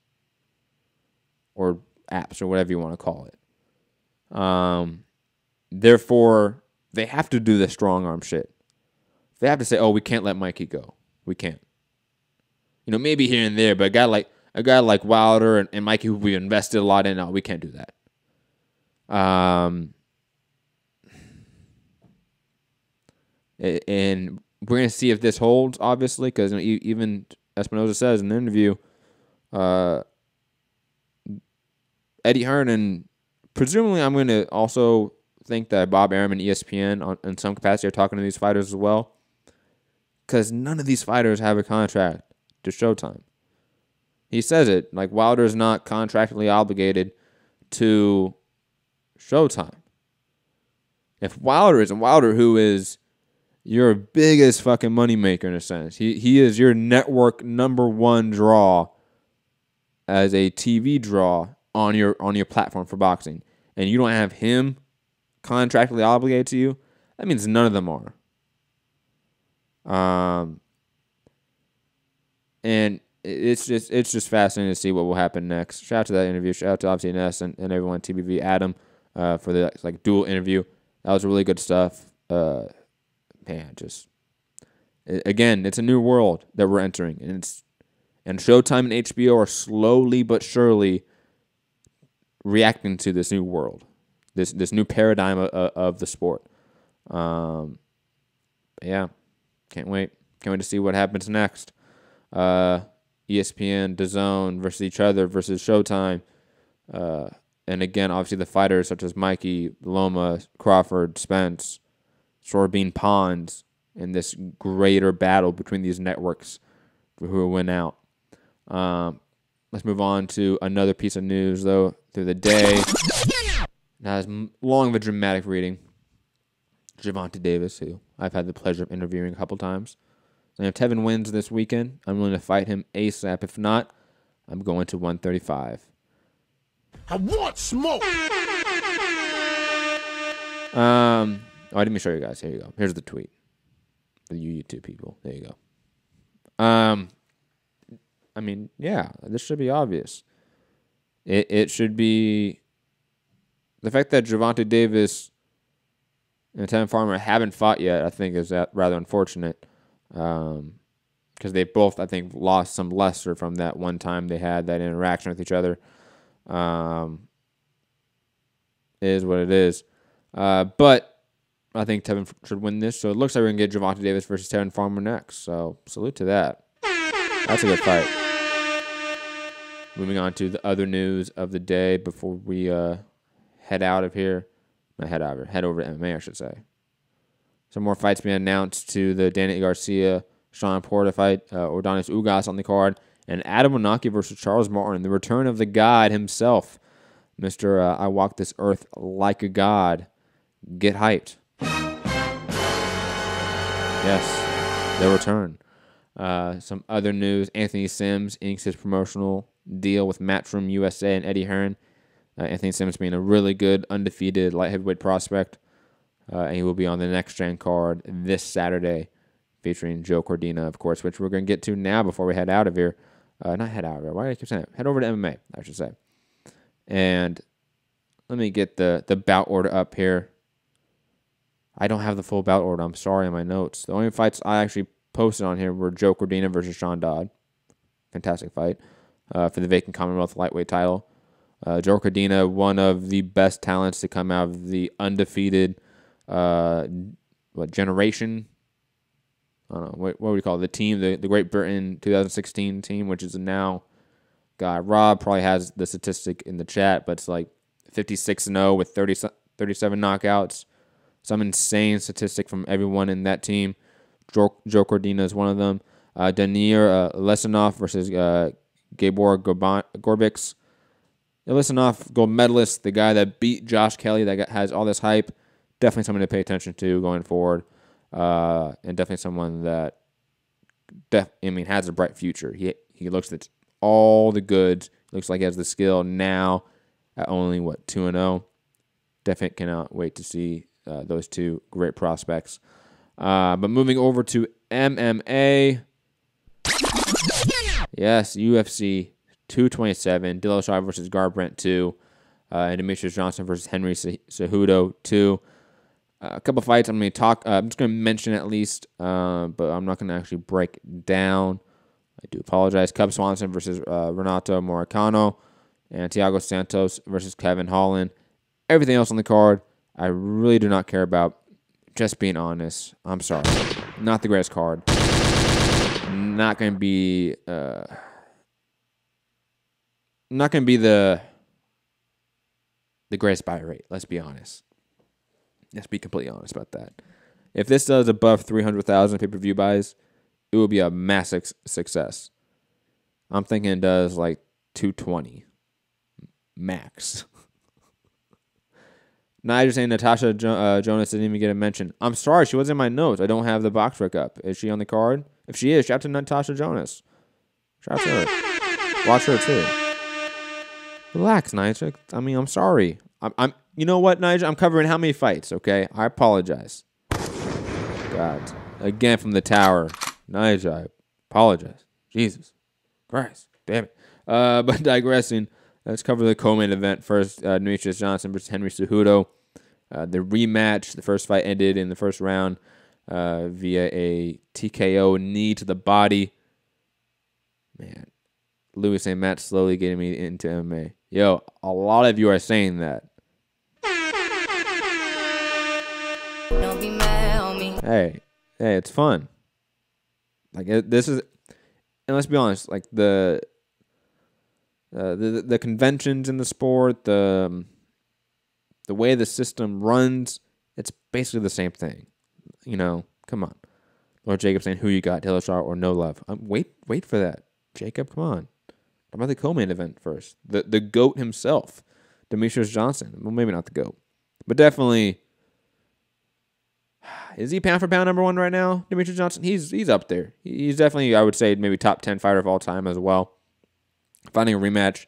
Or apps, or whatever you want to call it. Therefore, they have to do the strong arm shit. They have to say, oh, we can't let Mikey go. We can't. Maybe here and there, but a guy like Wilder and Mikey, who we invested a lot in, no, we can't do that. And we're going to see if this holds, obviously, because even Espinoza says in the interview, Eddie Hearn, and presumably I'm going to also think that Bob Arum and ESPN in some capacity are talking to these fighters as well, because none of these fighters have a contract to Showtime. He says it, like Wilder is not contractually obligated to Showtime. If Wilder is, and Wilder, who is your biggest fucking moneymaker in a sense, he is your network number one draw as a TV draw on your platform for boxing, and you don't have him contractually obligated to you, that means none of them are. And it's just fascinating to see what will happen next. Shout out to that interview. Shout out to obviously Ness and everyone at TBV, Adam, for the dual interview. That was really good stuff. Again, it's a new world that we're entering, and Showtime and HBO are slowly but surely reacting to this new world, this new paradigm of the sport. Yeah, can't wait to see what happens next. ESPN, DAZN versus each other versus Showtime, and again, obviously the fighters such as Mikey, Loma, Crawford, Spence, sort of being pawns in this greater battle between these networks for who will win out. Let's move on to another piece of news, though, through the day. Not as long of a dramatic reading. Gervonta Davis, who I've had the pleasure of interviewing a couple times. And if Tevin wins this weekend, I'm willing to fight him ASAP. If not, I'm going to 135. I want smoke! Oh, I didn't show you guys. Here you go. Here's the tweet. The YouTube people. There you go. I mean, yeah, this should be obvious. It should be the fact that Gervonta Davis and Tevin Farmer haven't fought yet, I think, is rather unfortunate. Because they both, I think, lost some luster from that one time they had that interaction with each other. It is what it is. But I think Tevin should win this. So it looks like we're going to get Gervonta Davis versus Tevin Farmer next. So salute to that. That's a good fight. Moving on to the other news of the day before we head out of here. Not head out of here. Head over to MMA, I should say. Some more fights being announced to the Danny Garcia, Sean Porter fight. Ordonis Ugas on the card. And Adam Wanaki versus Charles Martin. The return of the God himself. Mr. I walk this earth like a god. Get hyped. Yes, the return. Some other news. Anthony Sims inks his promotional deal with Matchroom USA and Eddie Hearn. Anthony Sims being a really good, undefeated light heavyweight prospect. And he will be on the Next Gen card this Saturday, featuring Joe Cordina, of course, which we're going to get to now before we head out of here. Not head out of here. Why do I keep saying that? Head over to MMA, I should say. And let me get the bout order up here. I don't have the full bout order. I'm sorry on my notes. The only fights I actually posted on here were Joe Cordina versus Sean Dodd. Fantastic fight for the vacant Commonwealth lightweight title. Joe Cordina, one of the best talents to come out of the undefeated generation? I don't know. What would you call it? The team, the Great Britain 2016 team, which is now, God, Rob probably has the statistic in the chat, but it's like 56-0 with 37 knockouts. Some insane statistic from everyone in that team. Joe Cordina is one of them. Danir Lesanov versus Gabor Gorbix. Lesanov, gold medalist, the guy that beat Josh Kelly, that has all this hype. Definitely someone to pay attention to going forward. And definitely someone that has a bright future. He looks at all the goods. Looks like he has the skill now at only, 2-0. Definitely cannot wait to see those two great prospects. But moving over to MMA. Yes, UFC 227. Dillashaw versus Garbrandt 2. And Demetrious Johnson versus Henry Cejudo 2. A couple fights I'm going to talk. I'm just going to mention at least, but I'm not going to actually break down. I do apologize. Cub Swanson versus Renato Moricano, and Thiago Santos versus Kevin Holland. Everything else on the card, I really do not care about. Just being honest, I'm sorry. Not the greatest card. Not going to be. Not going to be the greatest buy rate. Let's be honest. Let's be completely honest about that. If this does above 300,000 pay-per-view buys, it will be a massive success. I'm thinking it does like 220 max. Now you're saying Natasha Jonas didn't even get a mention. I'm sorry, she wasn't in my notes. I don't have the box rec up. Is she on the card? If she is, shout out to Natasha Jonas. Shout out to her. Watch her too. Relax, Nigel. I mean, I'm sorry. I'm. You know what, Nigel? I'm covering how many fights, okay? I apologize. God. Again from the tower. Nigel, I apologize. Jesus Christ. Damn it. But digressing, let's cover the co-main event first. Demetrious Johnson versus Henry Cejudo. The rematch. The first fight ended in the first round via a TKO knee to the body. Man. Louis St. Matt slowly getting me into MMA. Yo, a lot of you are saying that. Don't be mad on me. Hey, it's fun. Like this is, and let's be honest, like the conventions in the sport, the way the system runs, it's basically the same thing. You know, come on. Lord Jacob saying who you got, Dillashaw or no love. Wait for that, Jacob. Come on. How about the co-main event first? The GOAT himself, Demetrious Johnson. Well, maybe not the GOAT, but definitely. Is he pound for pound number one right now, Demetrious Johnson? He's up there. He's definitely, I would say, maybe top 10 fighter of all time as well. Finding a rematch,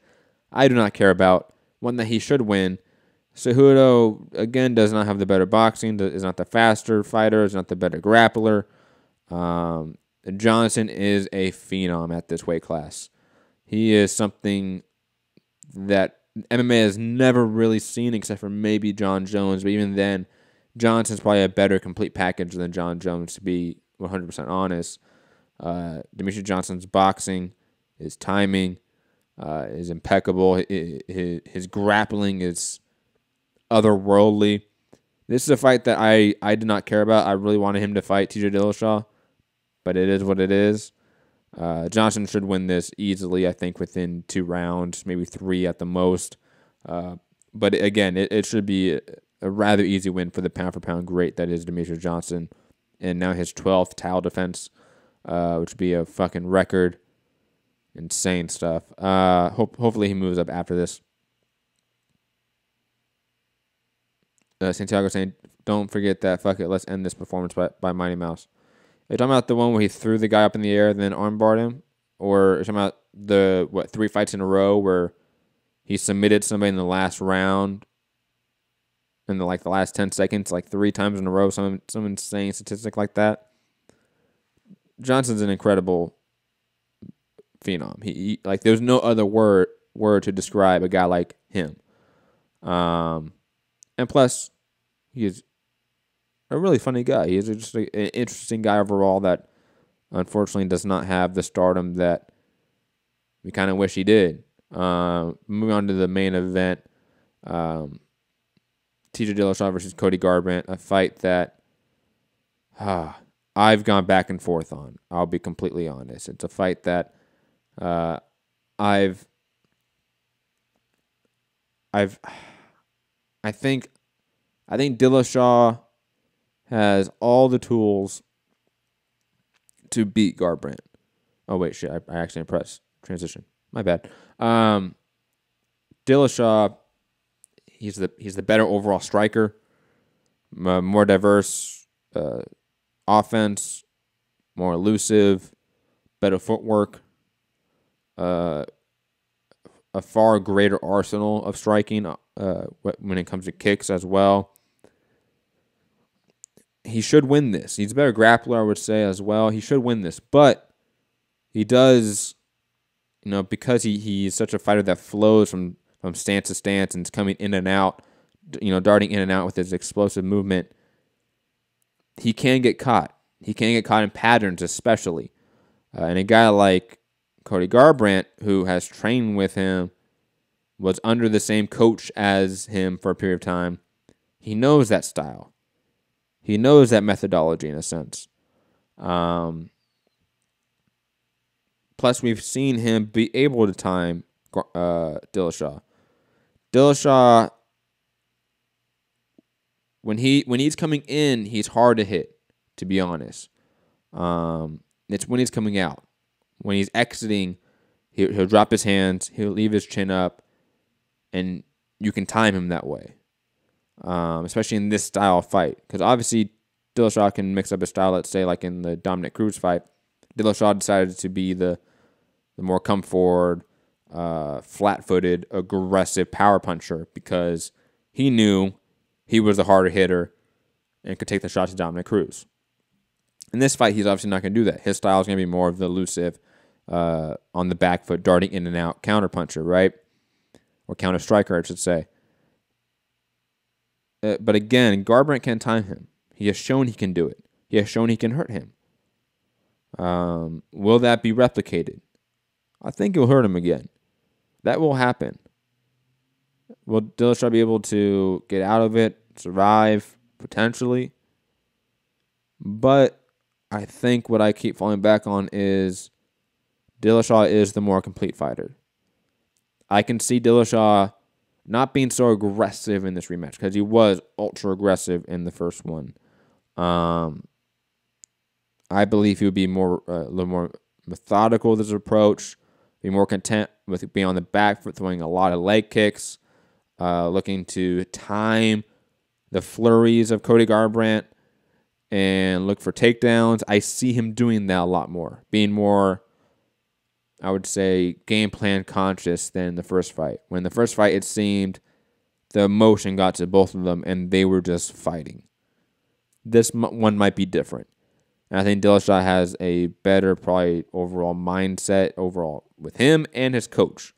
I do not care about. One that he should win. Cejudo, again, does not have the better boxing, is not the faster fighter, is not the better grappler. Johnson is a phenom at this weight class. He is something that MMA has never really seen except for maybe John Jones. But even then, Johnson's probably a better complete package than John Jones, to be 100% honest. Demetrious Johnson's boxing, his timing is impeccable. His grappling is otherworldly. This is a fight that I did not care about. I really wanted him to fight TJ Dillashaw, but it is what it is. Johnson should win this easily, I think, within 2 rounds, maybe 3 at the most. But again, it should be a rather easy win for the pound-for-pound great that is Demetrious Johnson. And now his 12th title defense, which would be a fucking record. Insane stuff. Hopefully he moves up after this. Santiago saying, don't forget that. Fuck it. Let's end this performance by Mighty Mouse. Are you talking about the one where he threw the guy up in the air and then armbarred him? Or are you talking about the 3 fights in a row where he submitted somebody in the last round in the last 10 seconds, 3 times in a row, some insane statistic like that? Johnson's an incredible phenom. He there's no other word to describe a guy like him. And plus, he is a really funny guy. He is just an interesting guy overall that unfortunately does not have the stardom that we kind of wish he did. Moving on to the main event, TJ Dillashaw versus Cody Garbrandt, a fight that I've gone back and forth on. I'll be completely honest. It's a fight that I think Dillashaw has all the tools to beat Garbrandt. Oh wait, shit! I accidentally pressed transition. My bad. Dillashaw, he's the better overall striker, more diverse offense, more elusive, better footwork, a far greater arsenal of striking when it comes to kicks as well. He should win this. He's a better grappler, I would say, as well. He should win this, but he does, because he's such a fighter that flows from stance to stance and is coming in and out, darting in and out with his explosive movement. He can get caught. He can get caught in patterns, especially. And a guy like Cody Garbrandt, who has trained with him, was under the same coach as him for a period of time. He knows that style. He knows that methodology in a sense. Plus, we've seen him be able to time Dillashaw. Dillashaw, when he's coming in, he's hard to hit, to be honest. It's when he's coming out. When he's exiting, he'll drop his hands, he'll leave his chin up, and you can time him that way. Especially in this style of fight. Because obviously, Dillashaw can mix up his style, let's say, like in the Dominic Cruz fight. Dillashaw decided to be the more come forward, flat-footed, aggressive power puncher because he knew he was the harder hitter and could take the shots to Dominic Cruz. In this fight, he's obviously not going to do that. His style is going to be more of the elusive, on the back foot, darting in and out, counter puncher, right? Or counter striker, I should say. But again, Garbrandt can time him. He has shown he can do it. He has shown he can hurt him. Will that be replicated? I think he'll hurt him again. That will happen. Will Dillashaw be able to get out of it, survive, potentially? But I think what I keep falling back on is Dillashaw is the more complete fighter. I can see Dillashaw not being so aggressive in this rematch because he was ultra aggressive in the first one. I believe he would be a little more methodical with his approach, be more content with being on the back foot, throwing a lot of leg kicks, looking to time the flurries of Cody Garbrandt and look for takedowns. I see him doing that a lot more, being more, I would say, game plan conscious than the first fight. When the first fight, it seemed the emotion got to both of them and they were just fighting. This one might be different. And I think Dillashaw has a better, probably, overall mindset overall with him and his coach.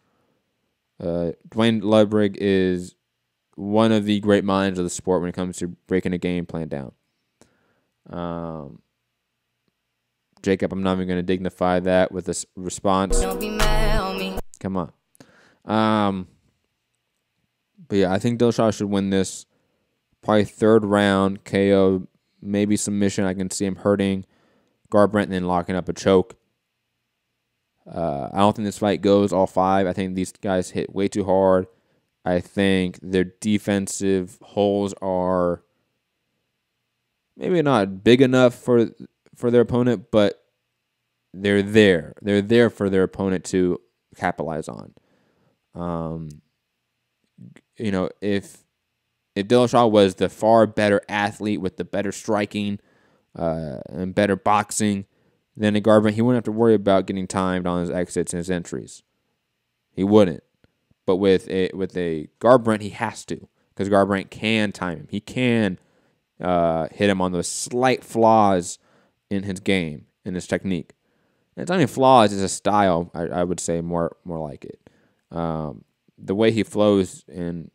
Dwayne Ludwig is one of the great minds of the sport when it comes to breaking a game plan down. Jacob, I'm not even going to dignify that with this response. Don't be mad on me. Come on. But yeah, I think Dillashaw should win this. Probably third round KO, maybe submission. I can see him hurting Garbrandt and then locking up a choke. I don't think this fight goes all 5. I think these guys hit way too hard. I think their defensive holes are maybe not big enough for their opponent, but they're there. They're there for their opponent to capitalize on. If Dillashaw was the far better athlete with the better striking and better boxing than a Garbrandt, he wouldn't have to worry about getting timed on his exits and his entries. He wouldn't. But with a Garbrandt, he has to, because Garbrandt can time him. He can hit him on those slight flaws in his game, in his technique. And it's not even flaws; it's a style. I would say more like it. The way he flows and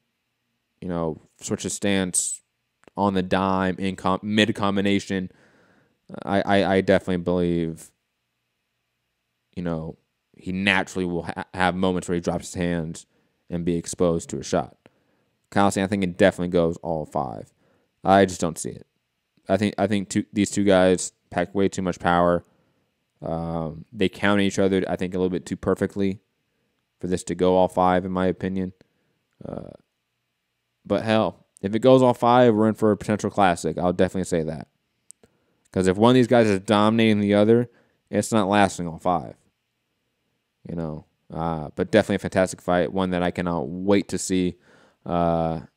switches stance on the dime in mid combination. I definitely believe. He naturally will have moments where he drops his hands and be exposed to a shot. Coliseum, I think it definitely goes all 5. I just don't see it. I think these two guys pack way too much power. They counter each other, I think, a little bit too perfectly for this to go all 5, in my opinion. But hell, if it goes all 5, we're in for a potential classic. I'll definitely say that. Because if one of these guys is dominating the other, it's not lasting all 5. But definitely a fantastic fight, one that I cannot wait to see, and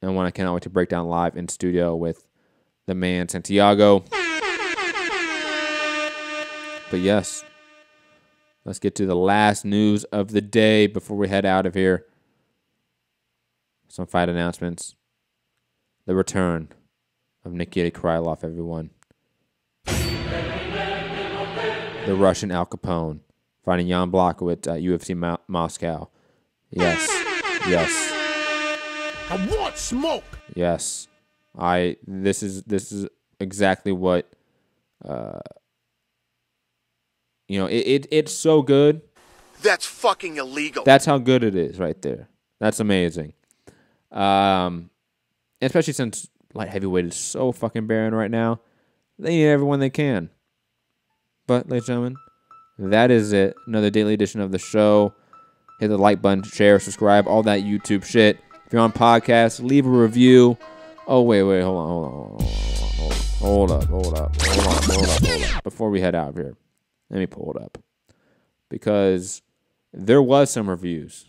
one I cannot wait to break down live in studio with the man Santiago. But yes, let's get to the last news of the day before we head out of here. Some fight announcements. The return of Nikita Krylov, everyone. The Russian Al Capone. Fighting Jan Blachowicz at UFC Moscow. Yes. I want smoke. Yes. This is exactly what it's so good. That's fucking illegal. That's how good it is right there. That's amazing. Especially since light heavyweight is so fucking barren right now. They need everyone they can. But, ladies and gentlemen, that is it. Another daily edition of the show. Hit the like button, share, subscribe, all that YouTube shit. If you're on podcast, leave a review. Oh, wait, hold up. Before we head out of here, let me pull it up. Because there was some reviews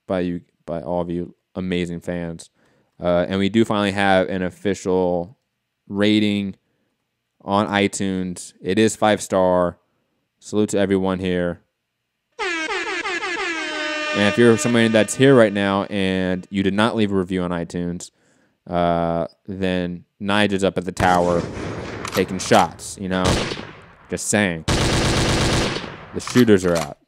by all of you amazing fans. And we do finally have an official rating on iTunes. It is 5-star. Salute to everyone here. And if you're somebody that's here right now and you did not leave a review on iTunes, then Nigel's up at the tower taking shots, Just saying. The shooters are out,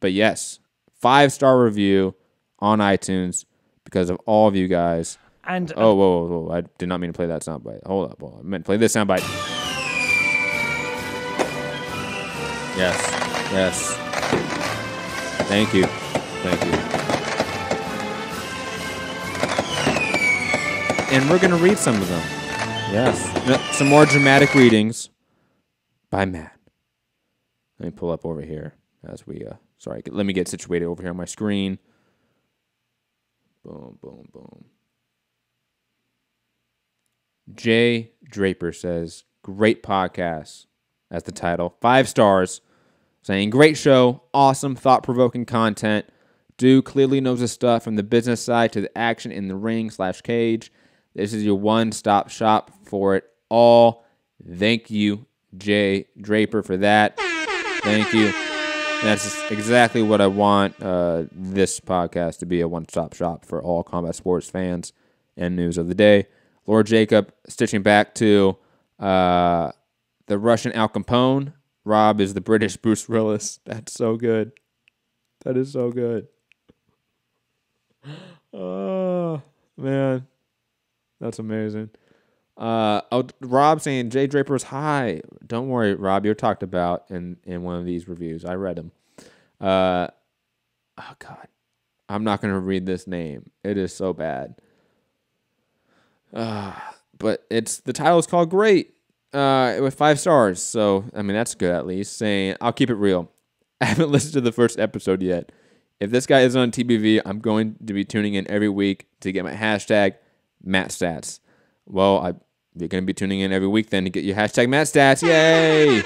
But yes, 5-star review on iTunes because of all of you guys. And whoa. I did not mean to play that soundbite. Hold up. I meant to play this soundbite. Yes. Thank you. And we're going to read some of them. Yes. Some more dramatic readings by Matt. Let me pull up over here as we, let me get situated over here on my screen. Boom. Jay Draper says, great podcast. That's the title. 5 stars. Saying, great show, awesome, thought-provoking content. Dude clearly knows his stuff from the business side to the action in the ring/cage. This is your one-stop shop for it all. Thank you, Jay Draper, for that. Thank you. That's exactly what I want this podcast to be, a one-stop shop for all combat sports fans and news of the day. Lord Jacob, stitching back to the Russian Al Capone. Rob is the British Bruce Willis. That's so good. That is so good. Oh, man. That's amazing. Rob saying, Jay Draper's high. Don't worry, Rob. You're talked about in one of these reviews. I read them. Oh, God. I'm not going to read this name. It is so bad. But the title is called Great with 5 stars. So, I mean, that's good at least. Saying, I'll keep it real. I haven't listened to the first episode yet. If this guy is on TBV, I'm going to be tuning in every week to get my hashtag MattStats. Well, you're going to be tuning in every week then to get your hashtag MattStats. Yay!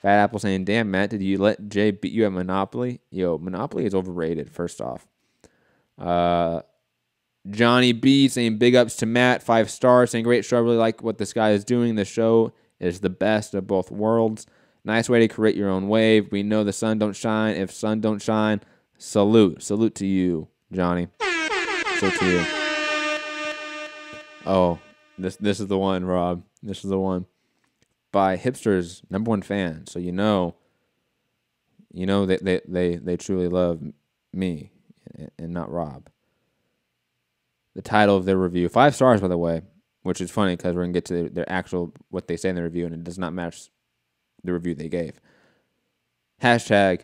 Fat Apple saying, damn, Matt, did you let Jay beat you at Monopoly? Yo, Monopoly is overrated, first off. Johnny B saying, big ups to Matt, 5 stars, saying, great show, I really like what this guy is doing. The show is the best of both worlds. Nice way to create your own wave. We know the sun don't shine. If sun don't shine, salute. Salute to you, Johnny. Salute to you. Oh, this is the one, Rob. This is the one. By Hipster's #1 fan. So you know they truly love me and not Rob. The title of their review, 5 stars, by the way, which is funny because we're going to get to their actual, what they say in the review, and it does not match the review they gave. Hashtag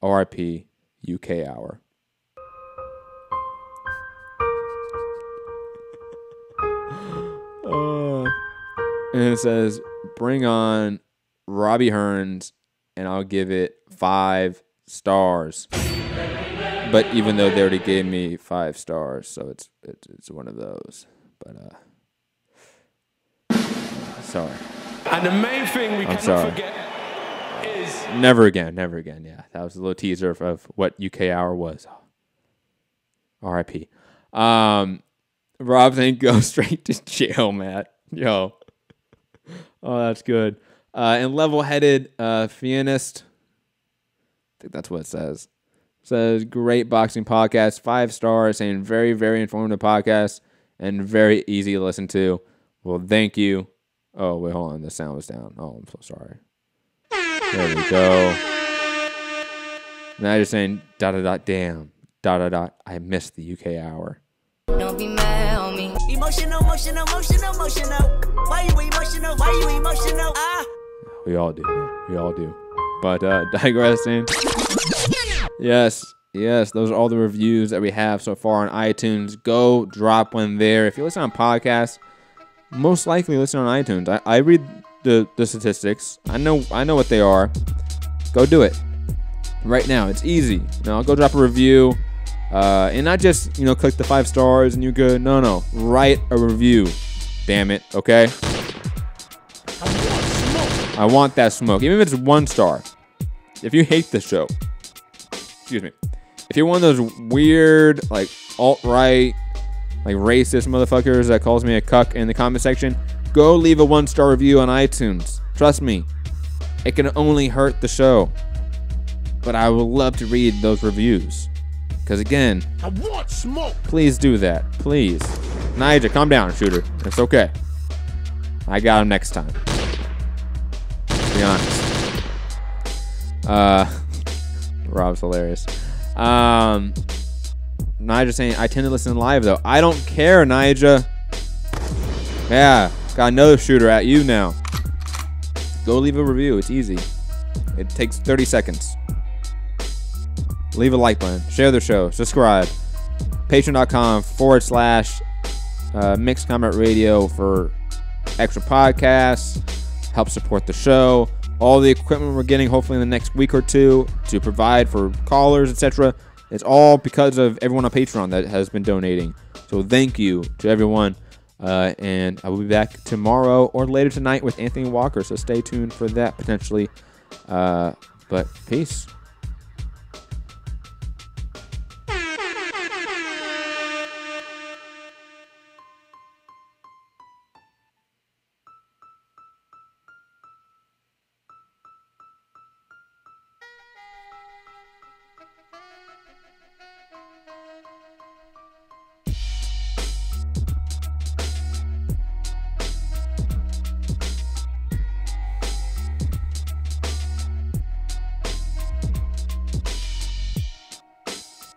RIP UK Hour. And it says, bring on Robbie Hearns, and I'll give it 5 stars. But even though they already gave me 5 stars, so it's one of those. But sorry. And the main thing we cannot forget is never again. Yeah, that was a little teaser of what UK Hour was. R.I.P. Rob saying go straight to jail, Matt. Yo. Oh, that's good. And level-headed pianist. I think that's what it says. Says great boxing podcast, 5 stars, saying very, very informative podcast and very easy to listen to. Well, thank you. Oh, wait, hold on. The sound was down. Oh, I'm so sorry. There we go. Now you're saying damn, I missed the UK Hour. Don't be mad on me. Emotional. Why you emotional? We all do. But digressing. Yes, those are all the reviews that we have so far on iTunes. Go drop one there. If you listen on podcasts, most likely listen on iTunes. I read the statistics. I know what they are. Go do it right now. It's easy. Go drop a review. And not just, click the 5 stars and you're good. No. Write a review. Damn it. Okay? I want that smoke. Even if it's 1 star. If you hate the show. Excuse me. If you're one of those weird, alt-right, racist motherfuckers that calls me a cuck in the comment section, go leave a 1-star review on iTunes. Trust me. It can only hurt the show. But I would love to read those reviews. Because again, I want smoke. Please do that. Please. Nigel, calm down, shooter. It's okay. I got him next time. To be honest. Rob's hilarious. Nigel saying, I tend to listen live though. I don't care, Nigel. Yeah, got another shooter at you now. Go leave a review. It's easy. It takes 30 seconds. Leave a like button. Share the show. Subscribe. Patreon.com/Mixed Comment Radio for extra podcasts. Help support the show. All the equipment we're getting, hopefully in the next week or 2, to provide for callers, etc. It's all because of everyone on Patreon that has been donating. So thank you to everyone. And I will be back tomorrow or later tonight with Anthony Walker. So stay tuned for that potentially. But peace.